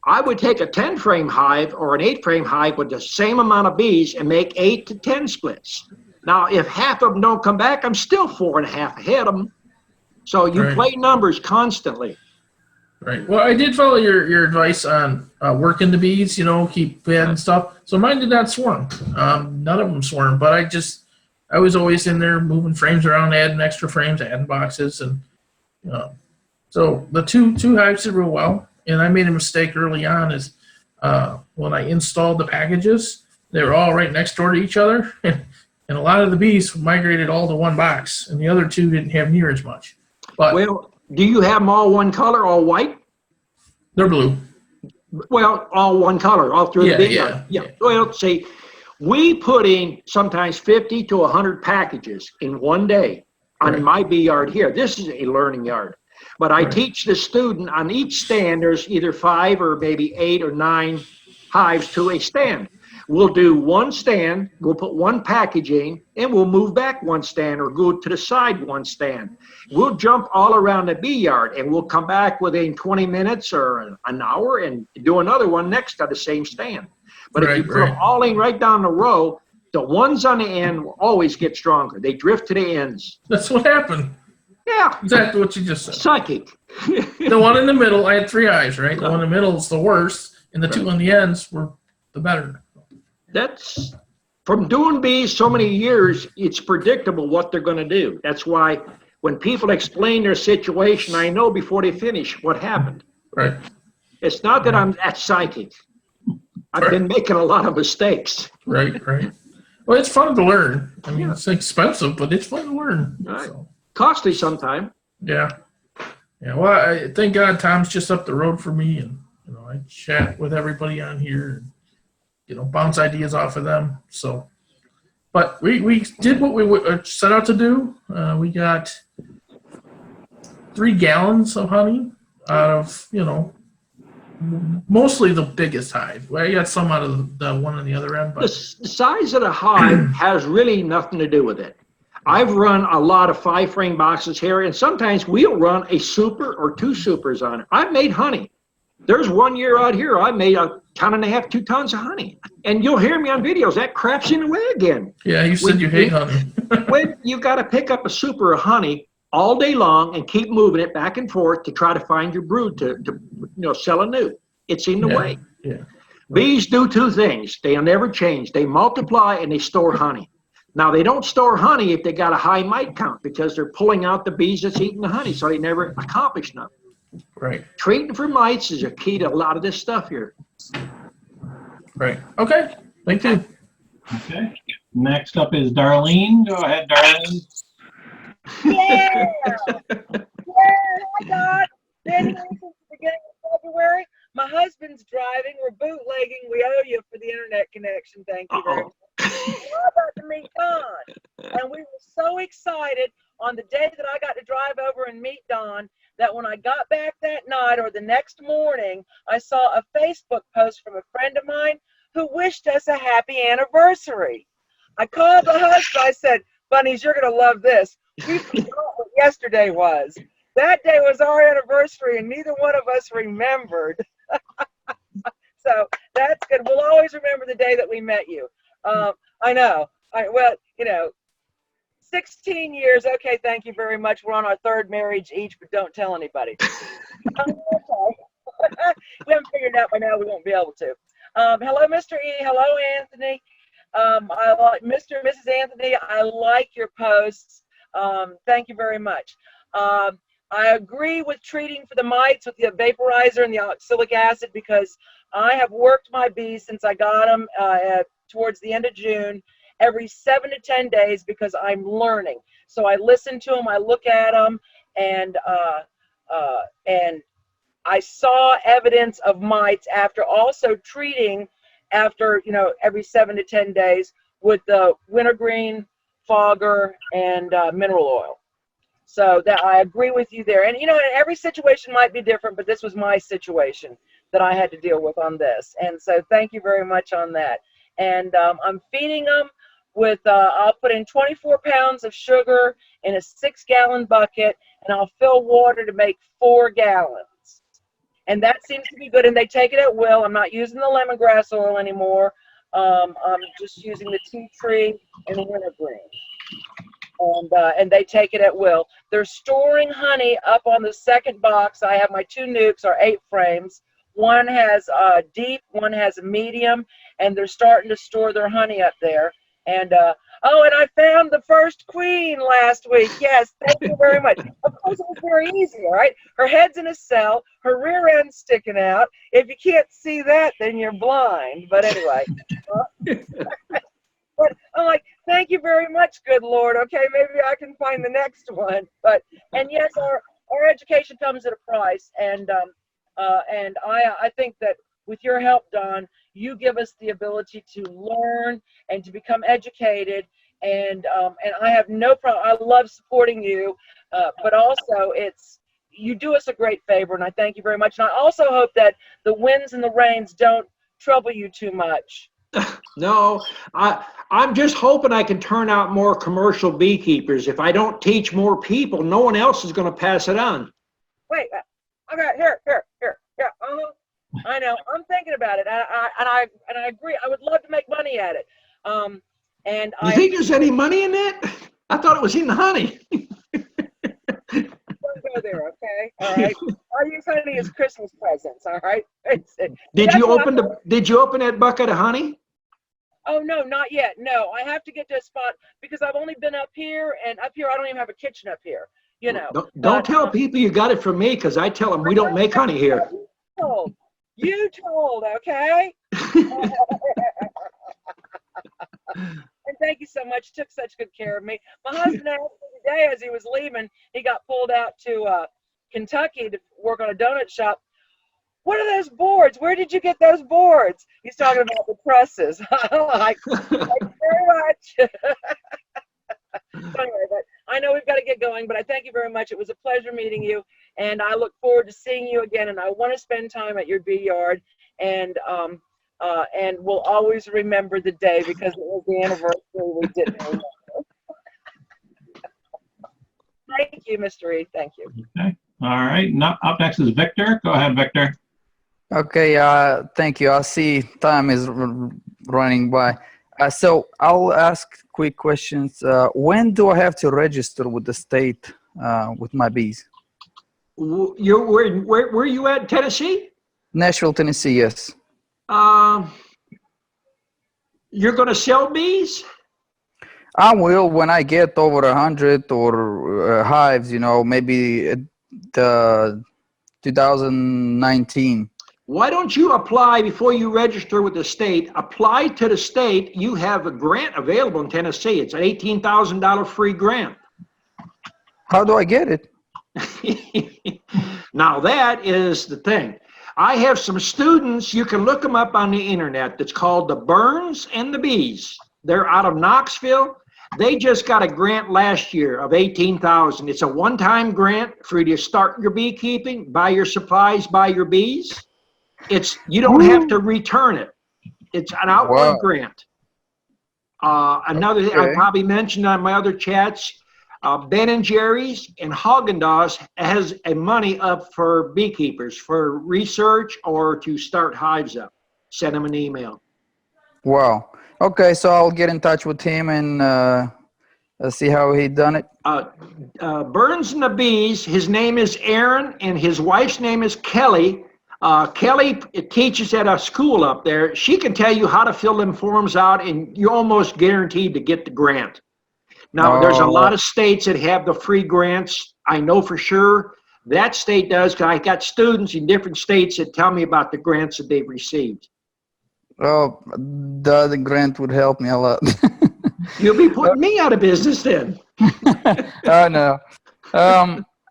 I would take a 10-frame hive or an 8-frame hive with the same amount of bees and make 8 to 10 splits. Now, if half of them don't come back, I'm still 4.5 ahead of them. So you play numbers constantly. Right. Well, I did follow your advice on working the bees, keep fed and stuff. So mine did not swarm. None of them swarmed, but I was always in there moving frames around, adding extra frames, adding boxes. And so the two hives did real well. And I made a mistake early on is when I installed the packages, they were all right next door to each other. And a lot of the bees migrated all to one box, and the other 2 didn't have near as much. But well, do you have them all one color, all white? They're blue. Well, all one color, all through the bee yard. Yeah. Well, see, we put in sometimes 50 to 100 packages in one day on my bee yard here. This is a learning yard. But I teach the student on each stand, there's either 5 or maybe 8 or 9 hives to a stand. We'll do one stand, we'll put one package in, and we'll move back one stand or go to the side one stand. We'll jump all around the bee yard, and we'll come back within 20 minutes or an hour and do another one next to the same stand. But if you put them all in right down the row, the ones on the end will always get stronger. They drift to the ends. That's what happened. Yeah. Exactly what you just said. Psychic. The one in the middle, I had 3 hives, right? The one in the middle is the worst, and the 2 on the ends were the better. That's, from doing bees so many years, it's predictable what they're going to do. That's why when people explain their situation, I know before they finish what happened. Right. It's not that I'm that psychic. I've been making a lot of mistakes. Right. Well, it's fun to learn. I mean, it's expensive, but it's fun to learn. Right. So. Costly sometime. Yeah. Well, I thank God Tom's just up the road for me, and I chat with everybody on here, and bounce ideas off of them. So, but we did what we set out to do. We got 3 gallons of honey out of mostly the biggest hive. Well, you got some out of the one on the other end, but the size of the hive has really nothing to do with it. I've run a lot of 5-frame boxes here, and sometimes we'll run a super or 2 supers on it. I've made honey. There's one year out here I made 1.5 to 2 tons of honey, and you'll hear me on videos. That crap's in the way again. Yeah, you said you hate honey. When you got to pick up a super of honey all day long and keep moving it back and forth to try to find your brood to sell anew. It's in the way. Yeah. Bees do 2 things. They'll never change. They multiply and they store honey. Now, they don't store honey if they got a high mite count because they're pulling out the bees that's eating the honey, so they never accomplish nothing. Right. Treating for mites is a key to a lot of this stuff here. Right. Okay. Thank you. Okay. Next up is Darlene. Go ahead, Darlene. Yeah. Hi, God. Been here since the beginning of February. My husband's driving. We're bootlegging. We owe you for the internet connection. Thank you very much. I got to meet Don, and we were so excited on the day that I got to drive over and meet Don. that when I got back that night or the next morning, I saw a Facebook post from a friend of mine who wished us a happy anniversary. I called the husband. I said, Bunnies, you're going to love this. We forgot what yesterday was. That day was our anniversary, and neither one of us remembered. So that's good. We'll always remember the day that we met you. I know. Well, 16 years. Okay, thank you very much. We're on our third marriage each, but don't tell anybody. Okay. We haven't figured it out by now. We won't be able to. Hello, Mr. E. Hello, Anthony. I like Mr. and Mrs. Anthony. I like your posts. Thank you very much. I agree with treating for the mites with the vaporizer and the oxalic acid because I have worked my bees since I got them towards the end of June every 7 to 10 days because I'm learning. So I listen to them, I look at them, and I saw evidence of mites after also treating after, every 7 to 10 days with the wintergreen, fogger, and mineral oil. So that I agree with you there. And, every situation might be different, but this was my situation that I had to deal with on this. And so thank you very much on that. And I'm feeding them with, I'll put in 24 pounds of sugar in a 6-gallon bucket, and I'll fill water to make 4 gallons. And that seems to be good, and they take it at will. I'm not using the lemongrass oil anymore. I'm just using the tea tree and the wintergreen. And they take it at will. They're storing honey up on the second box. I have my 2 nukes, or 8 frames. One has a deep, one has a medium, and they're starting to store their honey up there. And and I found the first queen last week. Yes, thank you very much. Of course, it was very easy, all right? Her head's in a cell, her rear end's sticking out. If you can't see that, then you're blind. But anyway. But I'm like, thank you very much, good Lord. Okay, maybe I can find the next one. And yes, our education comes at a price. And I think that with your help, Don, you give us the ability to learn and to become educated. And I have no problem. I love supporting you, but also you do us a great favor, and I thank you very much. And I also hope that the winds and the rains don't trouble you too much. No, I'm just hoping I can turn out more commercial beekeepers. If I don't teach more people, no one else is going to pass it on. Wait, okay, here. Yeah, I know. I'm thinking about it, and I agree. I would love to make money at it. You think there's any money in it? I thought it was in the honey. Don't go there, okay? All right. I use honey as Christmas presents. All right. Did you open that bucket of honey? Oh no, not yet. No, I have to get to a spot because I've only been up here, and up here I don't even have a kitchen up here. Don't tell people you got it from me, because I tell them we don't make honey here. You told, okay? And thank you so much. Took such good care of me. My husband asked me today as he was leaving, he got pulled out to Kentucky to work on a donut shop. What are those boards? Where did you get those boards? He's talking about the presses. Thank you very much. Anyway, but I know we've got to get going, but I thank you very much. It was a pleasure meeting you, and I look forward to seeing you again, and I want to spend time at your bee yard, and we'll always remember the day because it was the anniversary we didn't remember. Thank you, Mr. Reed. Thank you. Okay. All right. Now, up next is Victor. Go ahead, Victor. Okay, thank you. I see time is running by. So I'll ask quick questions. When do I have to register with the state with my bees? Where are you at, Tennessee? Nashville, Tennessee, yes. You're going to sell bees? I will when I get over 100 or hives, maybe the 2019. Why don't you apply before you register with the state? Apply to the state. You have a grant available in Tennessee. It's an $18,000 free grant. How do I get it? Now that is the thing. I have some students, you can look them up on the internet, that's called the Burns and the Bees. They're out of Knoxville. They just got a grant last year of $18,000. It's a one-time grant for you to start your beekeeping, buy your supplies, buy your bees. You don't have to return it. It's an outright Wow. grant. Another thing I Okay. probably mentioned on my other chats, Ben and Jerry's and Haagen-Dazs has a money up for beekeepers for research or to start hives up. Send them an email. Wow. Okay, so I'll get in touch with him and see how he done it. Burns and the Bees, his name is Aaron and his wife's name is Kelly. Kelly teaches at a school up there. She can tell you how to fill them forms out and you're almost guaranteed to get the grant. Now, there's a lot of states that have the free grants. I know for sure that state does, because I got students in different states that tell me about the grants that they've received. Oh, the grant would help me a lot. You'll be putting me out of business then. I know.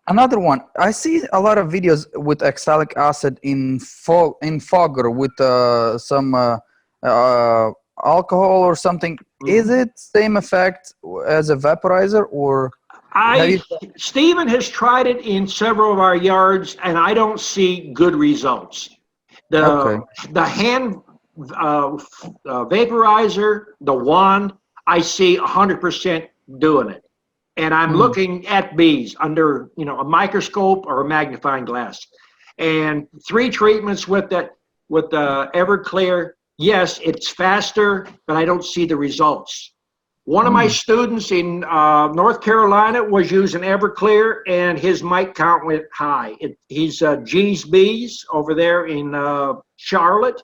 Another one. I see a lot of videos with oxalic acid in fogger with some alcohol or something. Is it same effect as a vaporizer, or? Stephen has tried it in several of our yards, and I don't see good results. The hand vaporizer, the wand, I see 100% doing it. And I'm looking at bees under, a microscope or a magnifying glass. And 3 treatments with the Everclear. Yes, it's faster, but I don't see the results. One of my students in North Carolina was using Everclear, and his mite count went high. He's G's Bees over there in Charlotte.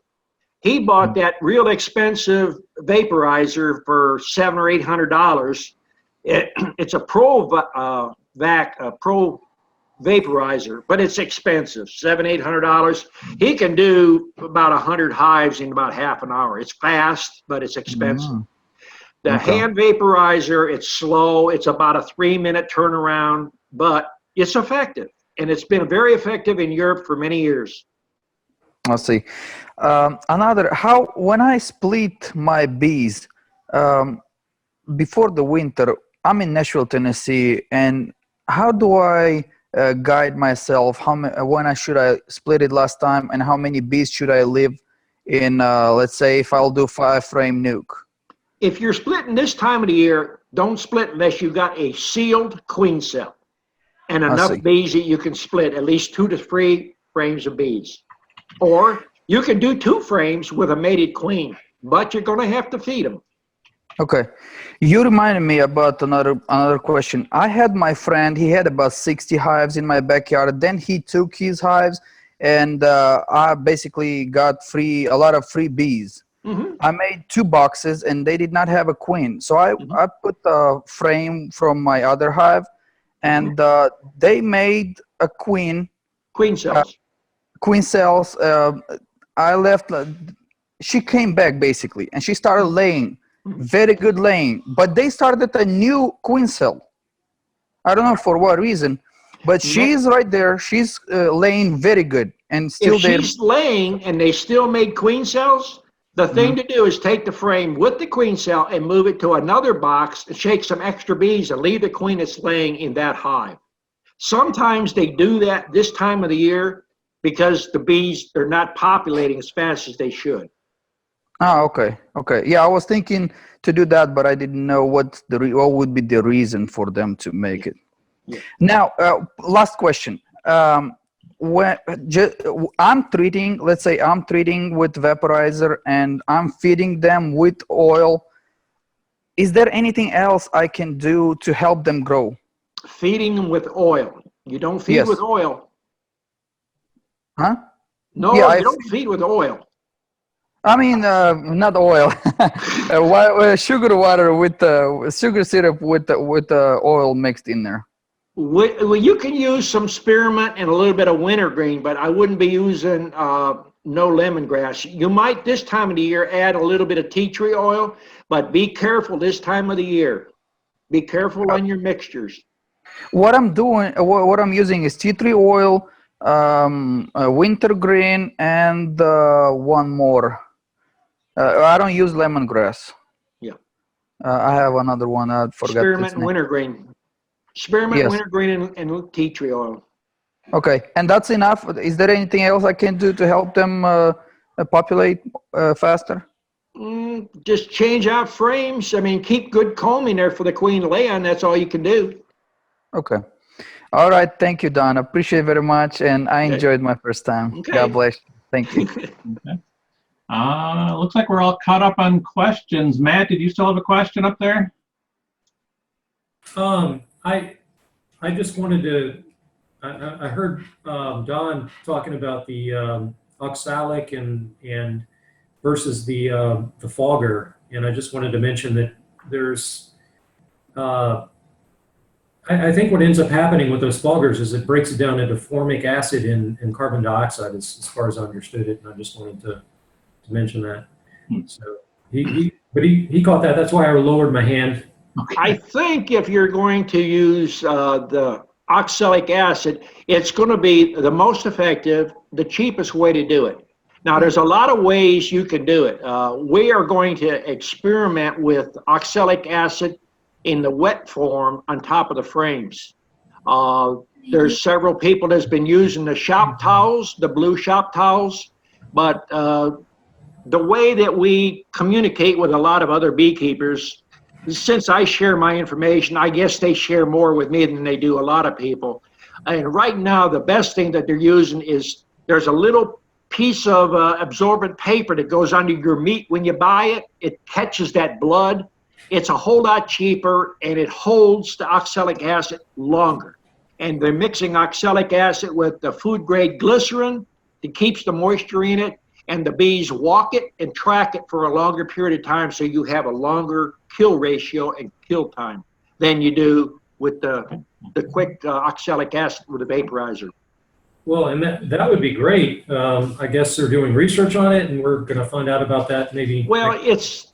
He bought that real expensive vaporizer for $700 or $800. It's a pro vaporizer, but it's expensive, $700-800. He can do about 100 hives in about half an hour. It's fast, but it's expensive. The hand vaporizer, it's slow. It's about a 3-minute turnaround, but it's effective. And it's been very effective in Europe for many years. I see. When I split my bees before the winter, I'm in Nashville, Tennessee, and how do I guide myself? When should I split it last time, and how many bees should I leave in, let's say, if I'll do 5-frame nuke? If you're splitting this time of the year, don't split unless you've got a sealed queen cell and enough bees that you can split at least 2 to 3 frames of bees. Or you can do 2 frames with a mated queen, but you're going to have to feed them. Okay. You reminded me about another question. I had my friend, he had about 60 hives in my backyard. Then he took his hives, and I basically got a lot of free bees. I made 2 boxes, and they did not have a queen. So I put a frame from my other hive, and they made a queen. Queen cells. Queen cells. I left. She came back basically, and she started laying. Very good laying. But they started a new queen cell. I don't know for what reason, but she's right there. She's laying very good, and still if she's laying and they still made queen cells, the thing to do is take the frame with the queen cell and move it to another box and shake some extra bees and leave the queen that's laying in that hive. Sometimes they do that this time of the year because the bees are not populating as fast as they should. Oh, okay. Yeah, I was thinking to do that, but I didn't know what would be the reason for them to make it. Yeah. Now, last question. I'm treating, let's say I'm treating with vaporizer and I'm feeding them with oil. Is there anything else I can do to help them grow? Feeding them with oil. You don't feed with oil. Huh? No, you don't feed with oil. I mean, not oil. Sugar water with sugar syrup with oil mixed in there. Well, you can use some spearmint and a little bit of wintergreen, but I wouldn't be using no lemongrass. You might this time of the year add a little bit of tea tree oil, but be careful this time of the year. Be careful on your mixtures. What I'm doing, what I'm using is tea tree oil, wintergreen, and one more. I don't use lemongrass. Yeah. I have another one. I forgot Spearmint its and name. wintergreen. Spearmint, Yes. wintergreen, and tea tree oil. Okay, and that's enough. Is there anything else I can do to help them populate faster? Just change out frames. I mean, keep good combing there for the queen to lay on. That's all you can do. Okay. All right. Thank you, Don. Appreciate it very much, and I Okay. enjoyed my first time. Okay. God bless you. Thank you. Looks like we're all caught up on questions. Matt, did you still have a question up there? I just wanted to. I heard Don talking about the oxalic and versus the fogger, and I just wanted to mention that there's. I think what ends up happening with those foggers is it breaks it down into formic acid and carbon dioxide, as far as I understood it, and I just wanted to mention that. So he caught that. That's why I lowered my hand. I think if you're going to use the oxalic acid, it's going to be the most effective, the cheapest way to do it. Now, there's a lot of ways you can do it. We are going to experiment with oxalic acid in the wet form on top of the frames. There's several people that's been using the shop towels, the blue shop towels, but the way that we communicate with a lot of other beekeepers, since I share my information, I guess they share more with me than they do a lot of people. And right now, the best thing that they're using is there's a little piece of absorbent paper that goes under your meat when you buy it. It catches that blood. It's a whole lot cheaper, and it holds the oxalic acid longer. And they're mixing oxalic acid with the food-grade glycerin that keeps the moisture in it, and the bees walk it and track it for a longer period of time, so you have a longer kill ratio and kill time than you do with the quick oxalic acid with a vaporizer. Well, and that would be great. I guess they're doing research on it, and we're going to find out about that maybe. Well,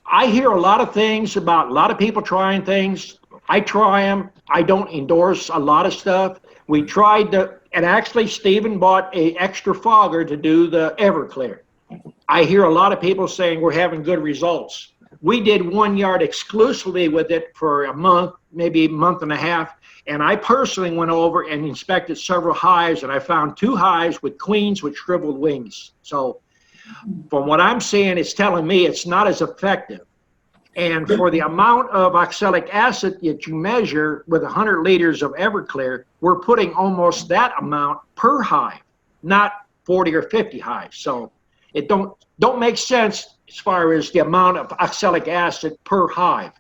I hear a lot of things about a lot of people trying things. I try them. I don't endorse a lot of stuff. We tried and actually Stephen bought an extra fogger to do the Everclear. I hear a lot of people saying we're having good results. We did 1 yard exclusively with it for a month, maybe a month and a half. And I personally went over and inspected several hives, and I found 2 hives with queens with shriveled wings. So from what I'm seeing, it's telling me it's not as effective. And for the amount of oxalic acid that you measure with 100 liters of Everclear, we're putting almost that amount per hive, not 40 or 50 hives. So it don't make sense as far as the amount of oxalic acid per hive.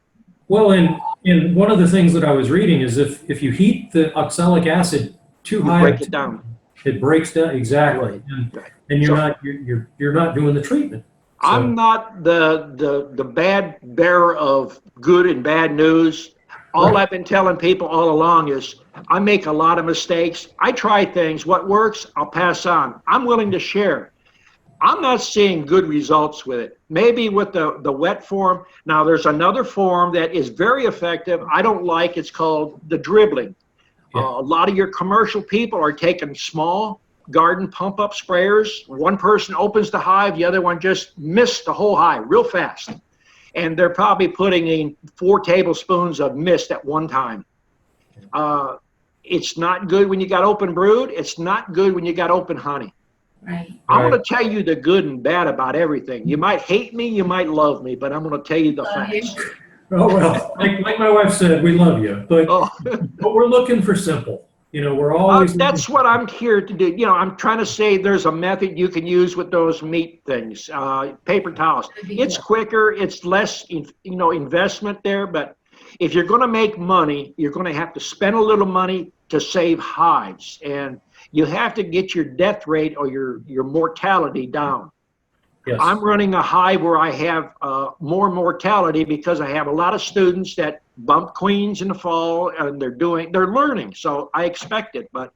Well, and one of the things that I was reading is if you heat the oxalic acid too high, break it down. It breaks down, exactly, and you're not doing the treatment. So. I'm not the bad bearer of good and bad news. All I've been telling people all along is I make a lot of mistakes. I try things. What works, I'll pass on. I'm willing to share. I'm not seeing good results with it. Maybe with the wet form. Now, there's another form that is very effective. I don't like. It's called the dribbling. Yeah. A lot of your commercial people are taking small garden pump-up sprayers. One person opens the hive, the other one just mist the whole hive real fast. And they're probably putting in 4 tablespoons of mist at one time. It's not good when you got open brood. It's not good when you got open honey. Right. I'm going to tell you the good and bad about everything. You might hate me, you might love me, but I'm going to tell you the facts. Oh, well, like my wife said, we love you, but we're looking for simple. You know, we're always. That's what I'm here to do. You know, I'm trying to say there's a method you can use with those meat things, paper towels. It's quicker, it's less, investment there, but if you're going to make money, you're going to have to spend a little money to save hives. And you have to get your death rate or your mortality down. Yes. I'm running a hive where I have more mortality because I have a lot of students that bump queens in the fall and they're learning. So I expect it, but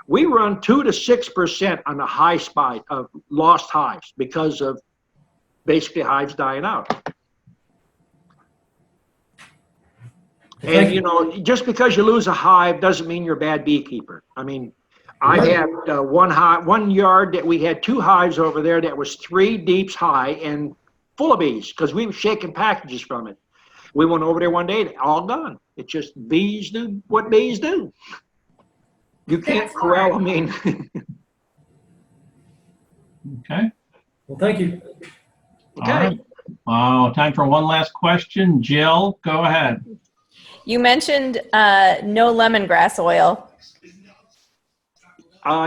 we run 2 to 6% on the high spot of lost hives because of basically hives dying out. And just because you lose a hive doesn't mean you're a bad beekeeper. I mean, I had one yard that we had 2 hives over there that was 3 deeps high and full of bees because we were shaking packages from it. We went over there one day, they're all gone. It's just bees do what bees do. You can't corral them in. Okay. Well, thank you. All right. Time for one last question. Jill, go ahead. You mentioned no lemongrass oil.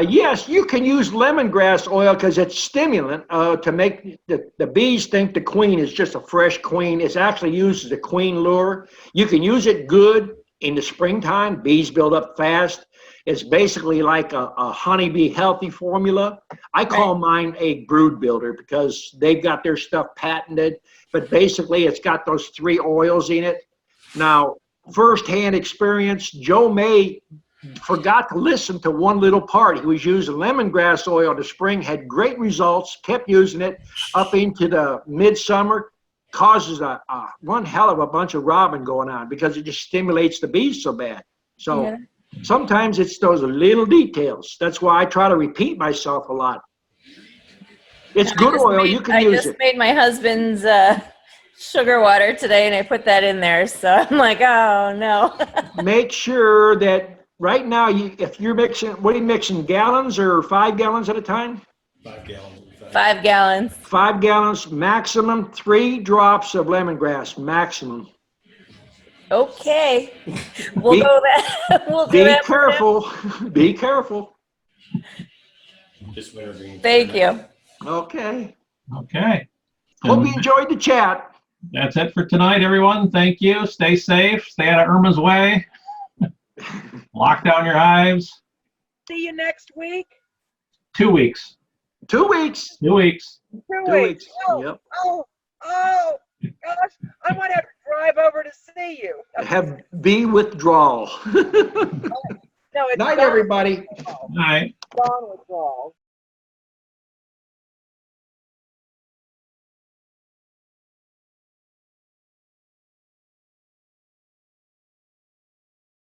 Yes, you can use lemongrass oil because it's stimulant to make the bees think the queen is just a fresh queen. It's actually used as a queen lure. You can use it good in the springtime. Bees build up fast. It's basically like a honeybee healthy formula. I call mine a brood builder because they've got their stuff patented, but basically it's got those 3 oils in it. Now, firsthand experience, Joe May forgot to listen to one little part. He was using lemongrass oil in the spring, had great results, kept using it up into the midsummer, causes one hell of a bunch of robbing going on because it just stimulates the bees so bad. So sometimes it's those little details. That's why I try to repeat myself a lot. It's good oil. You can use it. I just made my husband's sugar water today, and I put that in there. So I'm like, oh, no. Make sure that right now, if you're mixing, what are you mixing, gallons or 5 gallons at a time? 5 gallons. 5 gallons. 5 gallons, maximum 3 drops of lemongrass, maximum. Okay. We'll go that. We'll do Be that. careful. Be careful. Just wintergreen. Thank you. Okay. Okay. Hope you enjoyed the chat. That's it for tonight, everyone. Thank you. Stay safe. Stay out of Irma's way. Lock down your hives. See you next week. 2 weeks. 2 weeks. 2 weeks. 2 weeks. Oh, Yep. oh, gosh. I might have to drive over to see you. Have bee withdrawal. No, it's Night, Dawn everybody. withdrawal. All right. Dawn withdrawal.